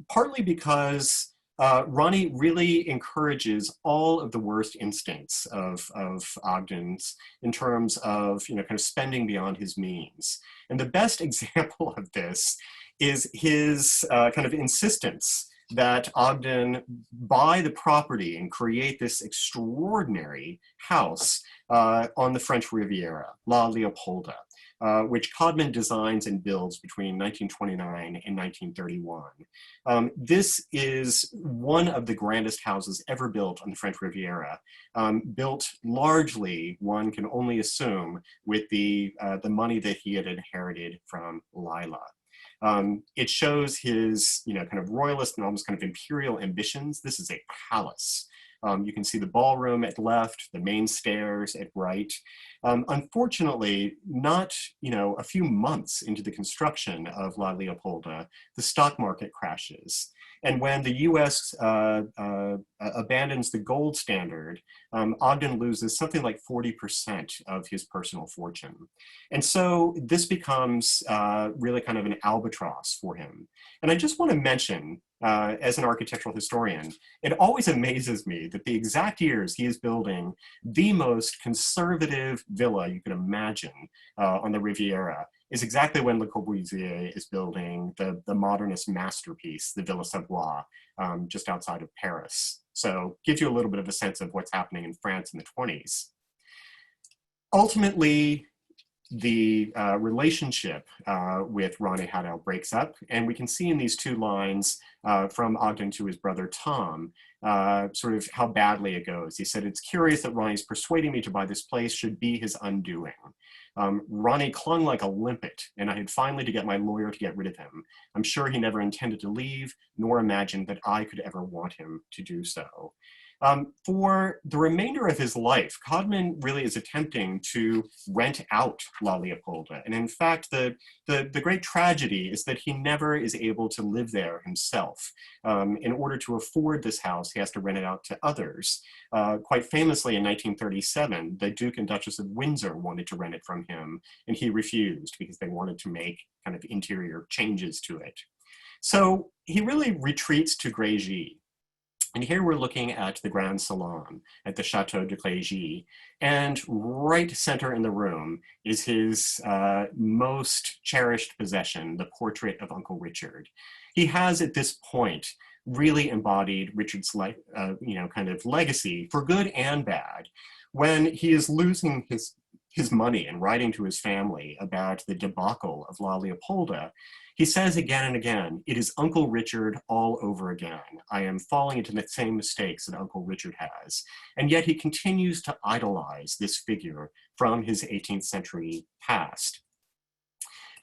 partly because Ronnie really encourages all of the worst instincts of Ogden's in terms of, you know, kind of spending beyond his means. And the best example of this is his kind of insistence that Ogden buy the property and create this extraordinary house on the French Riviera, La Leopolda, which Codman designs and builds between 1929 and 1931. This is one of the grandest houses ever built on the French Riviera, built largely, one can only assume, with the money that he had inherited from Lila. It shows his, kind of royalist and almost kind of imperial ambitions. This is a palace. You can see the ballroom at left, the main stairs at right. Unfortunately, not a few months into the construction of La Leopolda, the stock market crashes. And when the US abandons the gold standard, Ogden loses something like 40% of his personal fortune. And so this becomes really kind of an albatross for him. And I just want to mention, as an architectural historian, it always amazes me that the exact years he is building the most conservative villa you can imagine on the Riviera is exactly when Le Corbusier is building the modernist masterpiece, the Villa Savoie, just outside of Paris. So gives you a little bit of a sense of what's happening in France in the 20s. Ultimately, the relationship with Ronnie Hadow breaks up, and we can see in these two lines from Ogden to his brother Tom, sort of how badly it goes. He said, "It's curious that Ronnie's persuading me to buy this place should be his undoing. Ronnie clung like a limpet, and I had finally to get my lawyer to get rid of him. I'm sure he never intended to leave, nor imagined that I could ever want him to do so." For the remainder of his life, Codman really is attempting to rent out La Leopolda. And in fact, the great tragedy is that he never is able to live there himself. In order to afford this house, he has to rent it out to others. Quite famously, in 1937, the Duke and Duchess of Windsor wanted to rent it from him, and he refused because they wanted to make kind of interior changes to it. So he really retreats to Grange. And here we're looking at the Grand Salon at the Chateau de Grange, and right center in the room is his most cherished possession, the portrait of Uncle Richard. He has at this point really embodied Richard's kind of legacy for good and bad. When he is losing his money and writing to his family about the debacle of La Leopolda, he says again and again, "It is Uncle Richard all over again. I am falling into the same mistakes that Uncle Richard has." And yet he continues to idolize this figure from his 18th century past.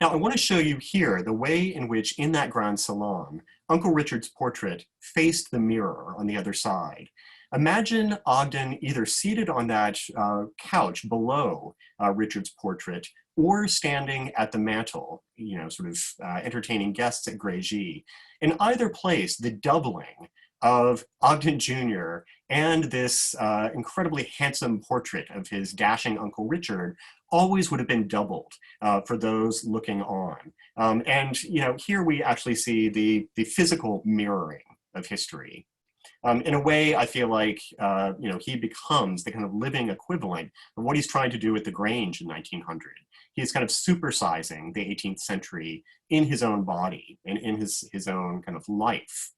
Now, I want to show you here the way in which in that Grand Salon, Uncle Richard's portrait faced the mirror on the other side. Imagine Ogden either seated on that couch below Richard's portrait or standing at the mantel, sort of entertaining guests at Grange. In either place, the doubling of Ogden Jr. and this incredibly handsome portrait of his dashing Uncle Richard always would have been doubled for those looking on. And here we actually see the physical mirroring of history. In a way, I feel like he becomes the kind of living equivalent of what he's trying to do at the Grange in 1900. He's kind of supersizing the 18th century in his own body and in his own kind of life.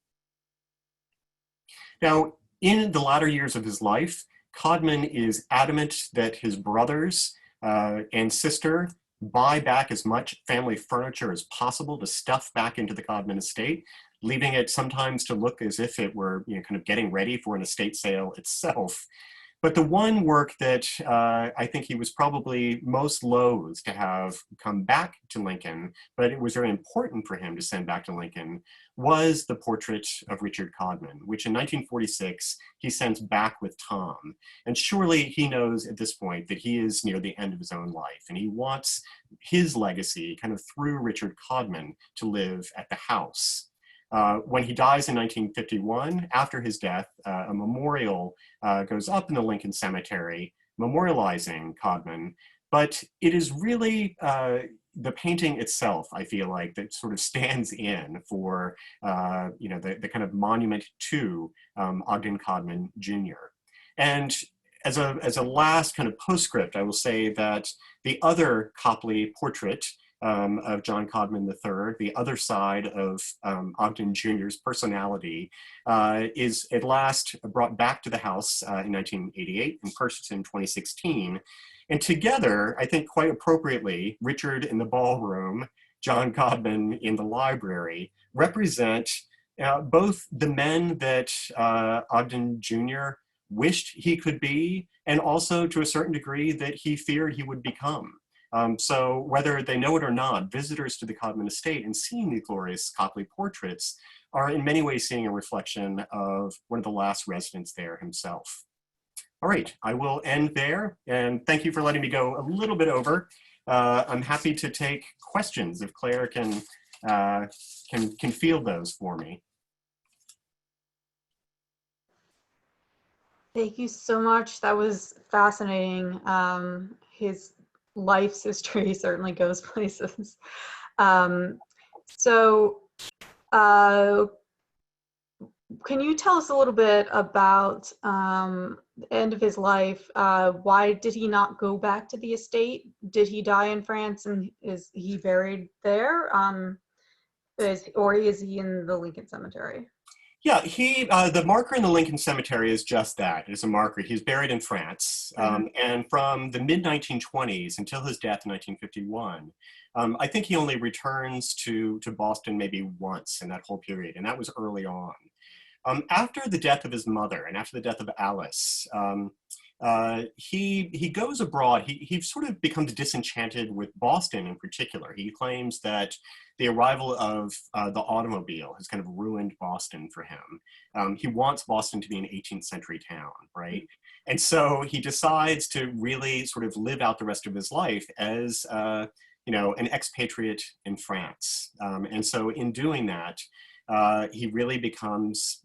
Now, in the latter years of his life, Codman is adamant that his brothers and sister buy back as much family furniture as possible to stuff back into the Codman estate, leaving it sometimes to look as if it were kind of getting ready for an estate sale itself. But the one work that I think he was probably most loath to have come back to Lincoln, but it was very important for him to send back to Lincoln, was the portrait of Richard Codman, which in 1946 he sends back with Tom. And surely he knows at this point that he is near the end of his own life, and he wants his legacy kind of through Richard Codman to live at the house. When he dies in 1951, after his death, a memorial goes up in the Lincoln Cemetery memorializing Codman, but it is really the painting itself, I feel like, that sort of stands in for the kind of monument to Ogden Codman Jr. And as a last kind of postscript, I will say that the other Copley portrait of John Codman III, the other side of Ogden Jr.'s personality, is at last brought back to the House in 1988 and purchased in 2016. And together, I think quite appropriately, Richard in the ballroom, John Codman in the library, represent both the men that Ogden Jr. wished he could be, and also to a certain degree that he feared he would become. So whether they know it or not, visitors to the Codman estate and seeing the glorious Copley portraits are in many ways seeing a reflection of one of the last residents there himself. All right, I will end there, and thank you for letting me go a little bit over. I'm happy to take questions if Claire can field those for me. Thank you so much. That was fascinating. His life's history certainly goes places. Can you tell us a little bit about the end of his life? Why did he not go back to the estate? Did he die in France and is he buried there? Or is he in the Lincoln Cemetery? Yeah, the marker in the Lincoln Cemetery is just that. It's a marker. He's buried in France. And from the mid-1920s until his death in 1951, I think he only returns to Boston maybe once in that whole period, and that was early on. After the death of his mother and after the death of Alice, he goes abroad. He sort of becomes disenchanted with Boston in particular. He claims that the arrival of the automobile has kind of ruined Boston for him. He wants Boston to be an 18th century town, right? And so he decides to really sort of live out the rest of his life as an expatriate in France. And so in doing that, he really becomes,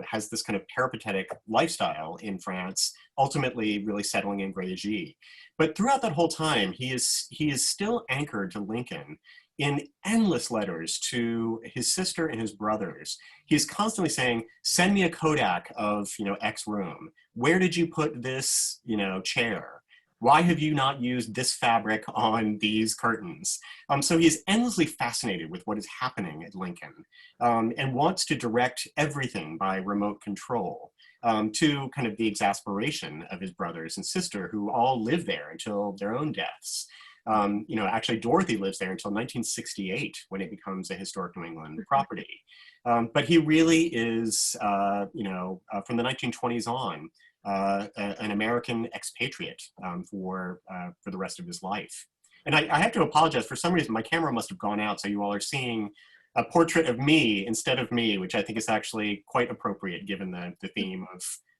has this kind of peripatetic lifestyle in France, ultimately really settling in Grange. But throughout that whole time, he is still anchored to Lincoln in endless letters to his sister and his brothers. He's constantly saying, send me a Kodak of, X room. Where did you put this, chair? Why have you not used this fabric on these curtains? So he's endlessly fascinated with what is happening at Lincoln and wants to direct everything by remote control to kind of the exasperation of his brothers and sister who all live there until their own deaths. Actually Dorothy lives there until 1968 when it becomes a historic New England property. But he really is, from the 1920s on, an American expatriate for the rest of his life. And I have to apologize, for some reason my camera must have gone out, so you all are seeing a portrait of me instead of me, which I think is actually quite appropriate given the theme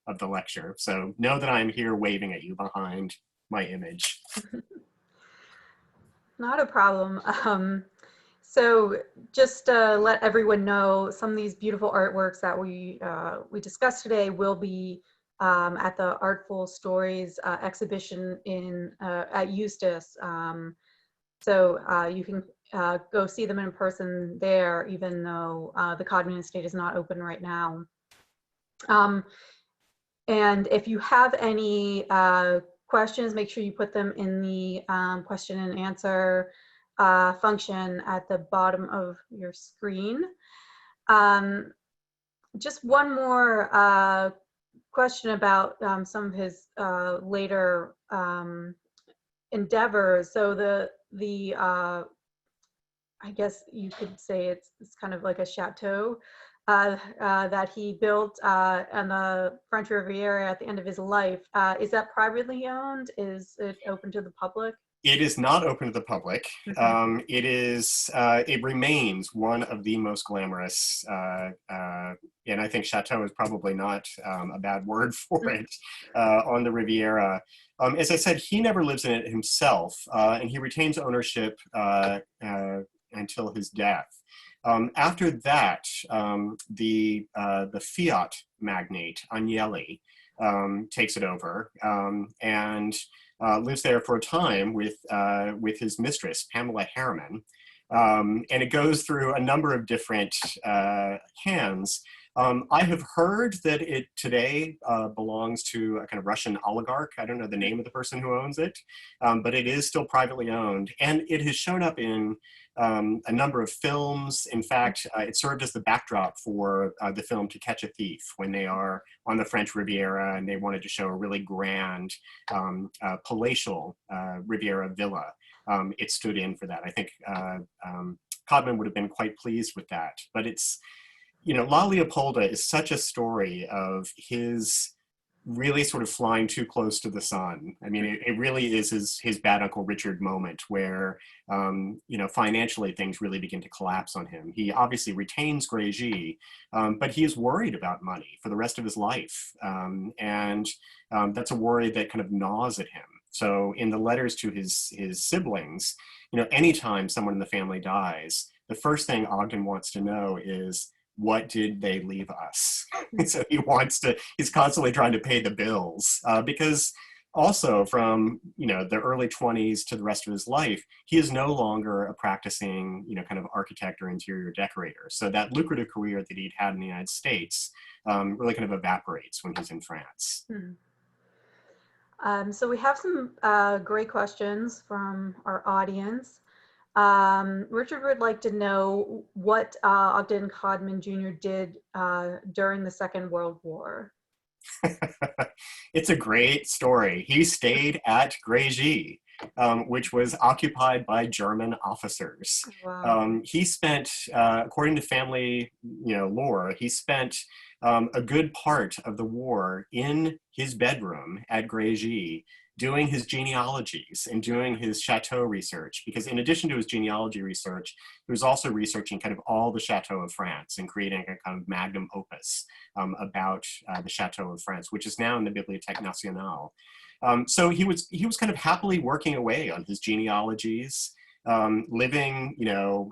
of the lecture. So know that I'm here waving at you behind my image. Not a problem. So just to let everyone know, some of these beautiful artworks that we discussed today will be at the Artful Stories exhibition at Eustis. So you can go see them in person there, even though the Codman estate is not open right now. And if you have any questions, make sure you put them in the question and answer function at the bottom of your screen. Just one more question about some of his later endeavors. So I guess you could say it's kind of like a chateau that he built on the French Riviera at the end of his life. Is that privately owned? Is it open to the public? It is not open to the public. It remains one of the most glamorous, and I think chateau is probably not a bad word for it, on the Riviera. As I said, he never lives in it himself, and he retains ownership until his death. After that, the Fiat magnate, Agnelli, takes it over and lives there for a time with his mistress, Pamela Harriman. And it goes through a number of different hands. I have heard that it today belongs to a kind of Russian oligarch. I don't know the name of the person who owns it, but it is still privately owned. And it has shown up in a number of films. In fact, it served as the backdrop for the film To Catch a Thief when they are on the French Riviera and they wanted to show a really grand palatial Riviera villa. It stood in for that. I think Codman would have been quite pleased with that. But it's, you know, La Leopolda is such a story of his really sort of flying too close to the sun. I mean, it really is his bad Uncle Richard moment where, you know, financially things really begin to collapse on him. He obviously retains Grange, but he is worried about money for the rest of his life. And that's a worry that kind of gnaws at him. So in the letters to his siblings, you know, anytime someone in the family dies, the first thing Ogden wants to know is, what did they leave us? So he's constantly trying to pay the bills because also from, you know, the early 20s to the rest of his life, he is no longer a practicing, you know, kind of architect or interior decorator. So that lucrative career that he'd had in the United States really kind of evaporates when he's in France. So we have some great questions from our audience. Richard would like to know what Ogden Codman Jr. did during the Second World War. It's a great story. He stayed at Grange, which was occupied by German officers. Wow. He spent, according to family, you know, lore, he spent a good part of the war in his bedroom at Grange, doing his genealogies and doing his chateau research, because in addition to his genealogy research, he was also researching kind of all the chateaux of France and creating a kind of magnum opus about the chateau of France, which is now in the Bibliothèque Nationale. So he was kind of happily working away on his genealogies, living, you know,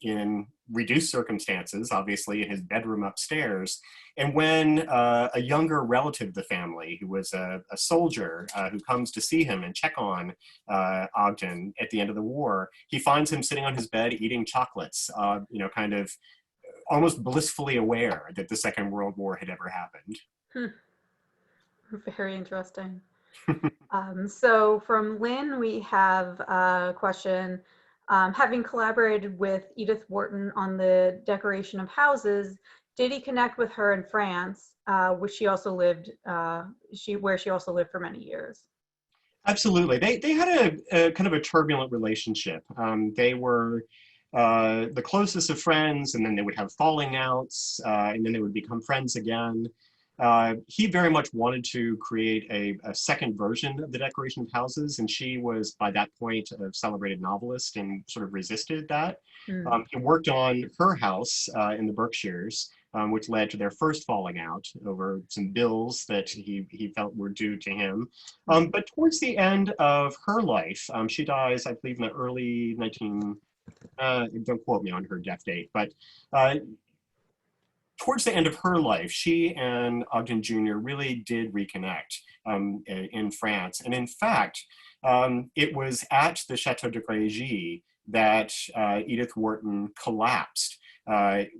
in reduced circumstances, obviously in his bedroom upstairs. And when a younger relative of the family, who was a soldier who comes to see him and check on Ogden at the end of the war, he finds him sitting on his bed eating chocolates, you know, kind of almost blissfully aware that the Second World War had ever happened. Very interesting. So from Lynn, we have a question. Having collaborated with Edith Wharton on the decoration of houses, did he connect with her in France, which she also lived, where she also lived for many years? Absolutely. They had a kind of a turbulent relationship. They were the closest of friends, and then they would have falling outs, and then they would become friends again. He very much wanted to create a second version of the decoration of houses, and she was, by that point, a celebrated novelist and sort of resisted that. He worked on her house in the Berkshires, which led to their first falling out over some bills that he felt were due to him. But towards the end of her life, she dies, I believe, in the early don't quote me on her death date, but towards the end of her life, she and Ogden Jr. really did reconnect in France. And in fact, it was at the Chateau de Grange that Edith Wharton collapsed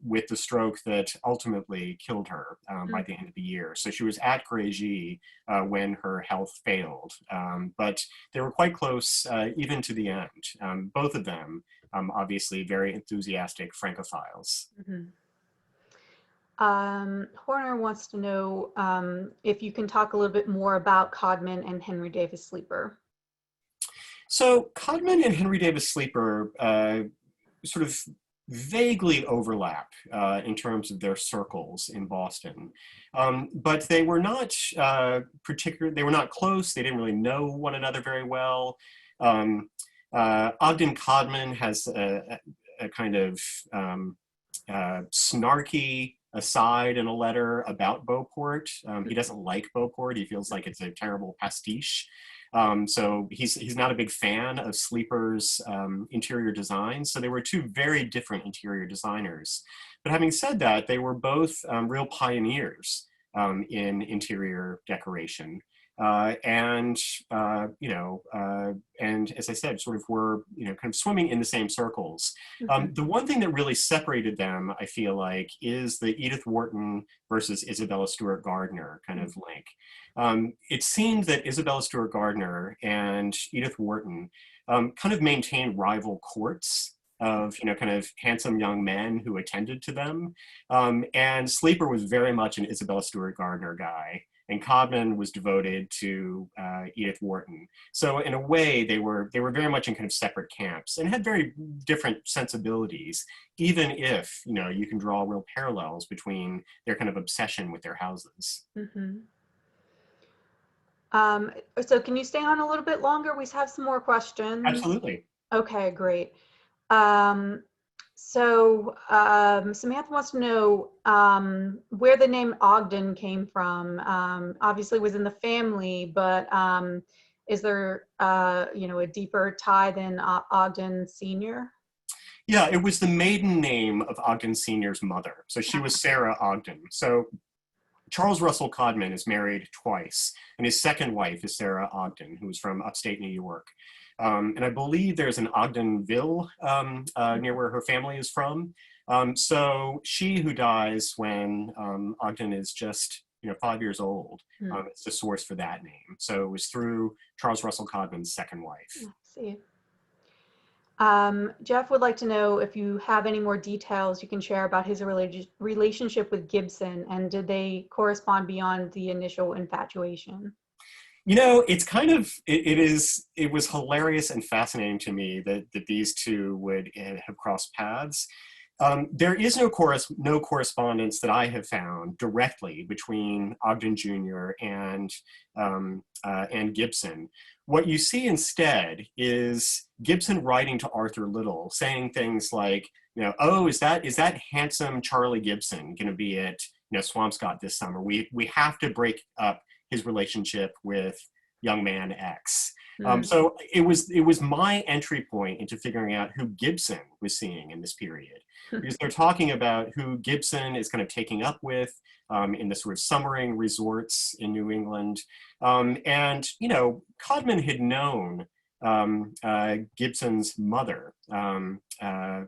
with the stroke that ultimately killed her by the end of the year. So she was at Grange when her health failed, but they were quite close even to the end. Both of them, obviously very enthusiastic Francophiles. Horner wants to know if you can talk a little bit more about Codman and Henry Davis Sleeper. So Codman and Henry Davis Sleeper sort of vaguely overlap in terms of their circles in Boston, but they were not they were not close. They didn't really know one another very well. Ogden Codman has a kind of snarky aside in a letter about Beauport. He doesn't like Beauport. He feels like it's a terrible pastiche. So he's not a big fan of Sleeper's interior design. So they were two very different interior designers. But having said that, they were both real pioneers in interior decoration. and and as I said, sort of were kind of swimming in the same circles. The one thing that really separated them, I feel like, is the Edith Wharton versus Isabella Stewart Gardner kind of link. It seemed that Isabella Stewart Gardner and Edith Wharton kind of maintained rival courts of kind of handsome young men who attended to them, and Sleeper was very much an Isabella Stewart Gardner guy, and Codman was devoted to Edith Wharton. So in a way, they were very much in kind of separate camps and had very different sensibilities, even if you can draw real parallels between their kind of obsession with their houses. So can you stay on a little bit longer? We have some more questions. Absolutely. Okay, great. Samantha wants to know where the name Ogden came from. Obviously it was in the family, but is there a deeper tie than Ogden Sr.? Yeah, it was the maiden name of Ogden Sr.'s mother. So she was Sarah Ogden. So Charles Russell Codman is married twice, and his second wife is Sarah Ogden, who is from upstate New York. And I believe there's an Ogdenville near where her family is from. So she who dies when Ogden is just 5 years old is the source for that name. So it was through Charles Russell Codman's second wife. I see. Jeff would like to know if you have any more details you can share about his relationship with Gibson, and did they correspond beyond the initial infatuation? It's kind of, it was hilarious and fascinating to me that these two would have crossed paths. There is no correspondence that I have found directly between Ogden Jr. and Gibson. What you see instead is Gibson writing to Arthur Little, saying things like, oh, is that handsome Charlie Gibson going to be at Swampscott this summer? We have to break up his relationship with young man X. So it was my entry point into figuring out who Gibson was seeing in this period, because they're talking about who Gibson is kind of taking up with in the sort of summering resorts in New England. And Codman had known Gibson's mother,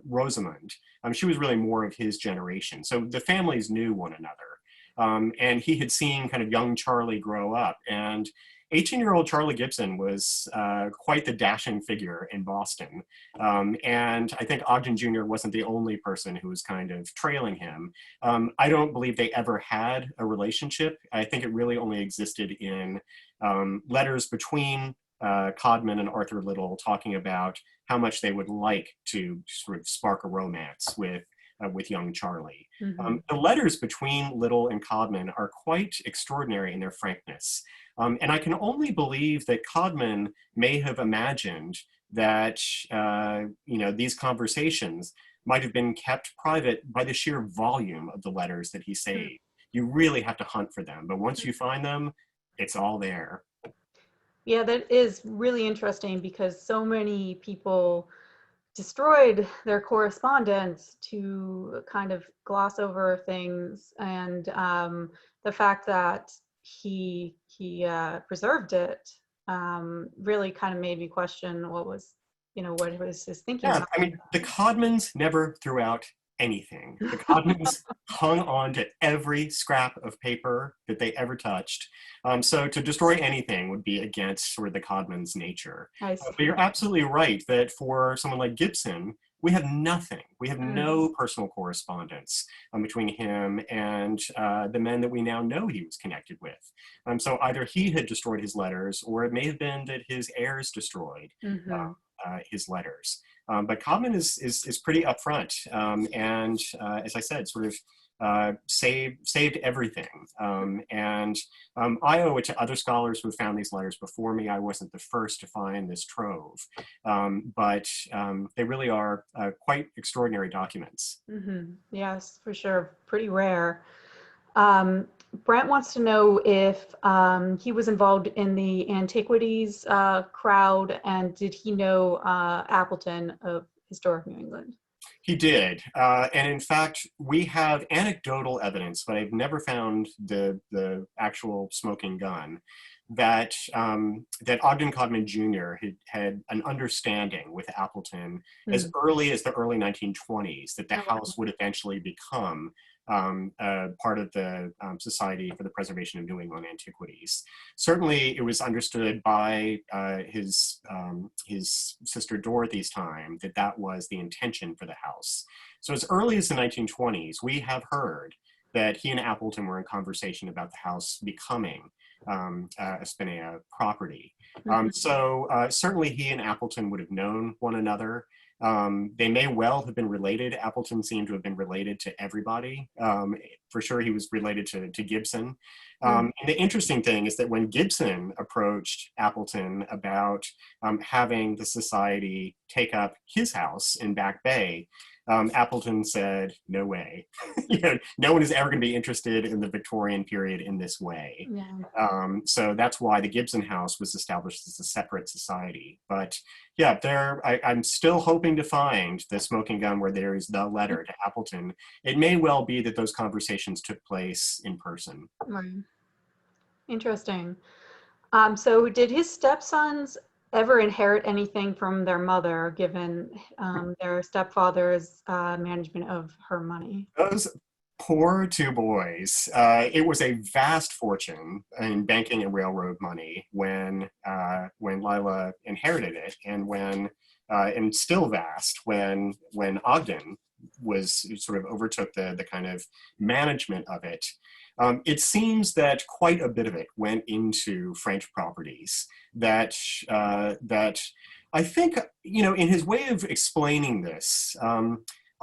Rosamond. She was really more of his generation. So the families knew one another. And he had seen kind of young Charlie grow up. And 18-year-old Charlie Gibson was quite the dashing figure in Boston. And I think Ogden Jr. wasn't the only person who was kind of trailing him. I don't believe they ever had a relationship. I think it really only existed in letters between Codman and Arthur Little, talking about how much they would like to sort of spark a romance with young Charlie. The letters between Little and Codman are quite extraordinary in their frankness. And I can only believe that Codman may have imagined that these conversations might have been kept private by the sheer volume of the letters that he saved. You really have to hunt for them, but once you find them, it's all there. Yeah, that is really interesting, because so many people destroyed their correspondence to kind of gloss over things, and the fact that he preserved it really kind of made me question what was his thinking. Yeah, I mean, the Codmans never threw out anything. The Codmans hung on to every scrap of paper that they ever touched. So to destroy anything would be against sort of the Codmans' nature. But you're absolutely right that for someone like Gibson, we have nothing. We have no personal correspondence between him and the men that we now know he was connected with. So either he had destroyed his letters, or it may have been that his heirs destroyed his letters. But Codman is pretty upfront, and as I said, sort of saved everything. And I owe it to other scholars who found these letters before me. I wasn't the first to find this trove, but they really are quite extraordinary documents. Yes, for sure. Pretty rare. Brent wants to know if he was involved in the antiquities crowd, and did he know Appleton of Historic New England? He did, and in fact, we have anecdotal evidence, but I've never found the actual smoking gun, that that Ogden Codman Jr. had an understanding with Appleton as early as the early 1920s that the Oh, wow. house would eventually become part of the Society for the Preservation of New England Antiquities. Certainly, it was understood by his sister Dorothy's time that that was the intention for the house. So as early as the 1920s, we have heard that he and Appleton were in conversation about the house becoming a Spinea property. So certainly he and Appleton would have known one another. They may well have been related. Appleton seemed to have been related to everybody. For sure, he was related to Gibson. And the interesting thing is that when Gibson approached Appleton about having the society take up his house in Back Bay, Appleton said, no way. No one is ever going to be interested in the Victorian period in this way. Yeah. So that's why the Gibson House was established as a separate society. But yeah, I'm still hoping to find the smoking gun where there is the letter to Appleton. It may well be that those conversations took place in person. Right. Interesting. So did his stepsons ever inherit anything from their mother, given their stepfather's management of her money? Those poor two boys. It was a vast fortune in banking and railroad money when Lila inherited it, and still vast when Ogden was sort of overtook the kind of management of it. It seems that quite a bit of it went into French properties. That I think, in his way of explaining this,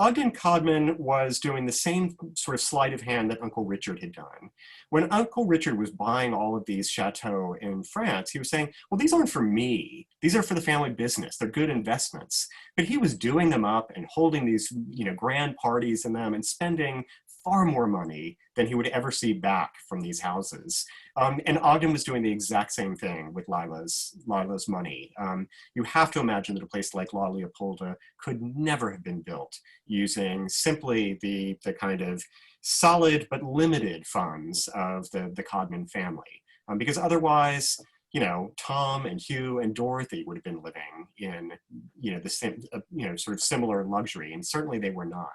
Ogden Codman was doing the same sort of sleight of hand that Uncle Richard had done. When Uncle Richard was buying all of these chateaux in France, he was saying, well, these aren't for me. These are for the family business. They're good investments. But he was doing them up and holding these, grand parties in them and spending far more money than he would ever see back from these houses. And Ogden was doing the exact same thing with Lila's money. You have to imagine that a place like La Leopolda could never have been built using simply the kind of solid but limited funds of the Codman family. Because otherwise, Tom and Hugh and Dorothy would have been living in, the same, sort of similar luxury, and certainly they were not.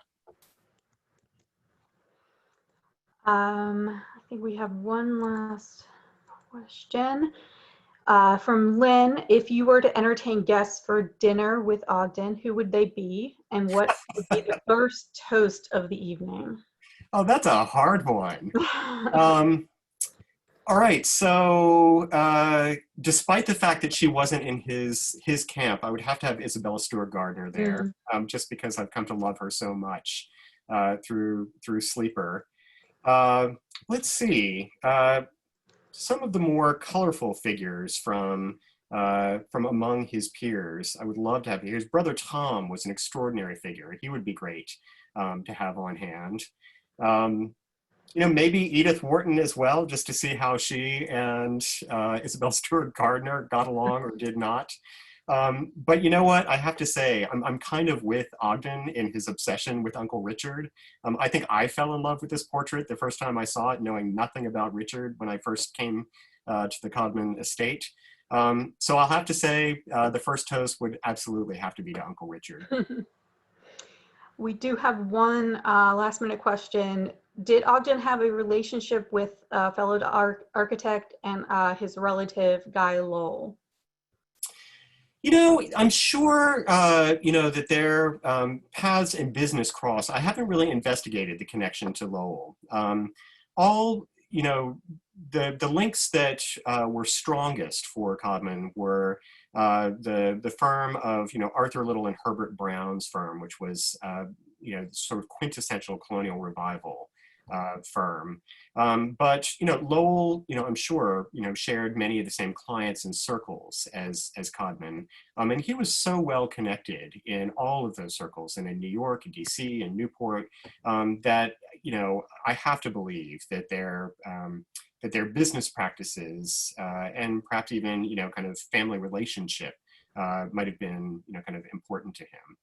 I think we have one last question from Lynn. If you were to entertain guests for dinner with Ogden, who would they be? And what would be the first toast of the evening? Oh, that's a hard one. All right, so despite the fact that she wasn't in his camp, I would have to have Isabella Stewart Gardner there, just because I've come to love her so much through Sleeper. Let's see, some of the more colorful figures from among his peers, I would love to have. His brother Tom was an extraordinary figure. He would be great to have on hand. Maybe Edith Wharton as well, just to see how she and Isabel Stewart Gardner got along or did not. But you know what? I have to say, I'm kind of with Ogden in his obsession with Uncle Richard. I think I fell in love with this portrait the first time I saw it, knowing nothing about Richard when I first came to the Codman estate. So I'll have to say the first toast would absolutely have to be to Uncle Richard. We do have one last minute question. Did Ogden have a relationship with fellow architect and his relative, Guy Lowell? I'm sure, that their paths in business cross. I haven't really investigated the connection to Lowell. All, the links that were strongest for Codman were the firm of, Arthur Little and Herbert Brown's firm, which was, sort of quintessential colonial revival firm. But Lowell, I'm sure, shared many of the same clients and circles as Codman. And he was so well connected in all of those circles, and in New York and DC and Newport, that, I have to believe that their business practices and perhaps even, kind of family relationship might have been, kind of important to him.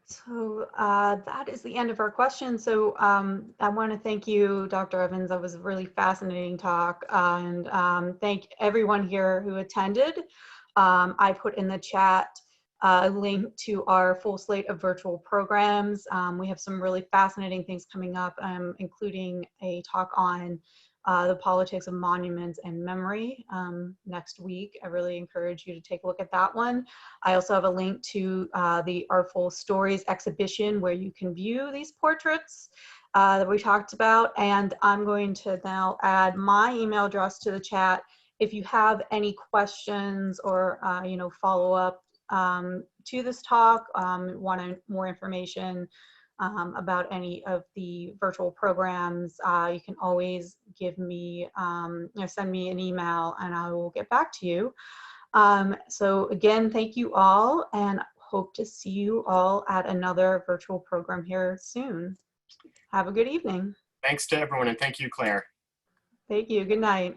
So that is the end of our questions. So I want to thank you, Dr. Evans. That was a really fascinating talk. And thank everyone here who attended. I put in the chat a link to our full slate of virtual programs. We have some really fascinating things coming up, including a talk on the politics of monuments and memory next week. I really encourage you to take a look at that one. I also have a link to the Artful Stories exhibition where you can view these portraits that we talked about. And I'm going to now add my email address to the chat. If you have any questions or follow up to this talk, want more information about any of the virtual programs, you can always give me, send me an email and I will get back to you. So again, thank you all, and hope to see you all at another virtual program here soon. Have a good evening. Thanks to everyone, and thank you, Claire. Thank you. Good night.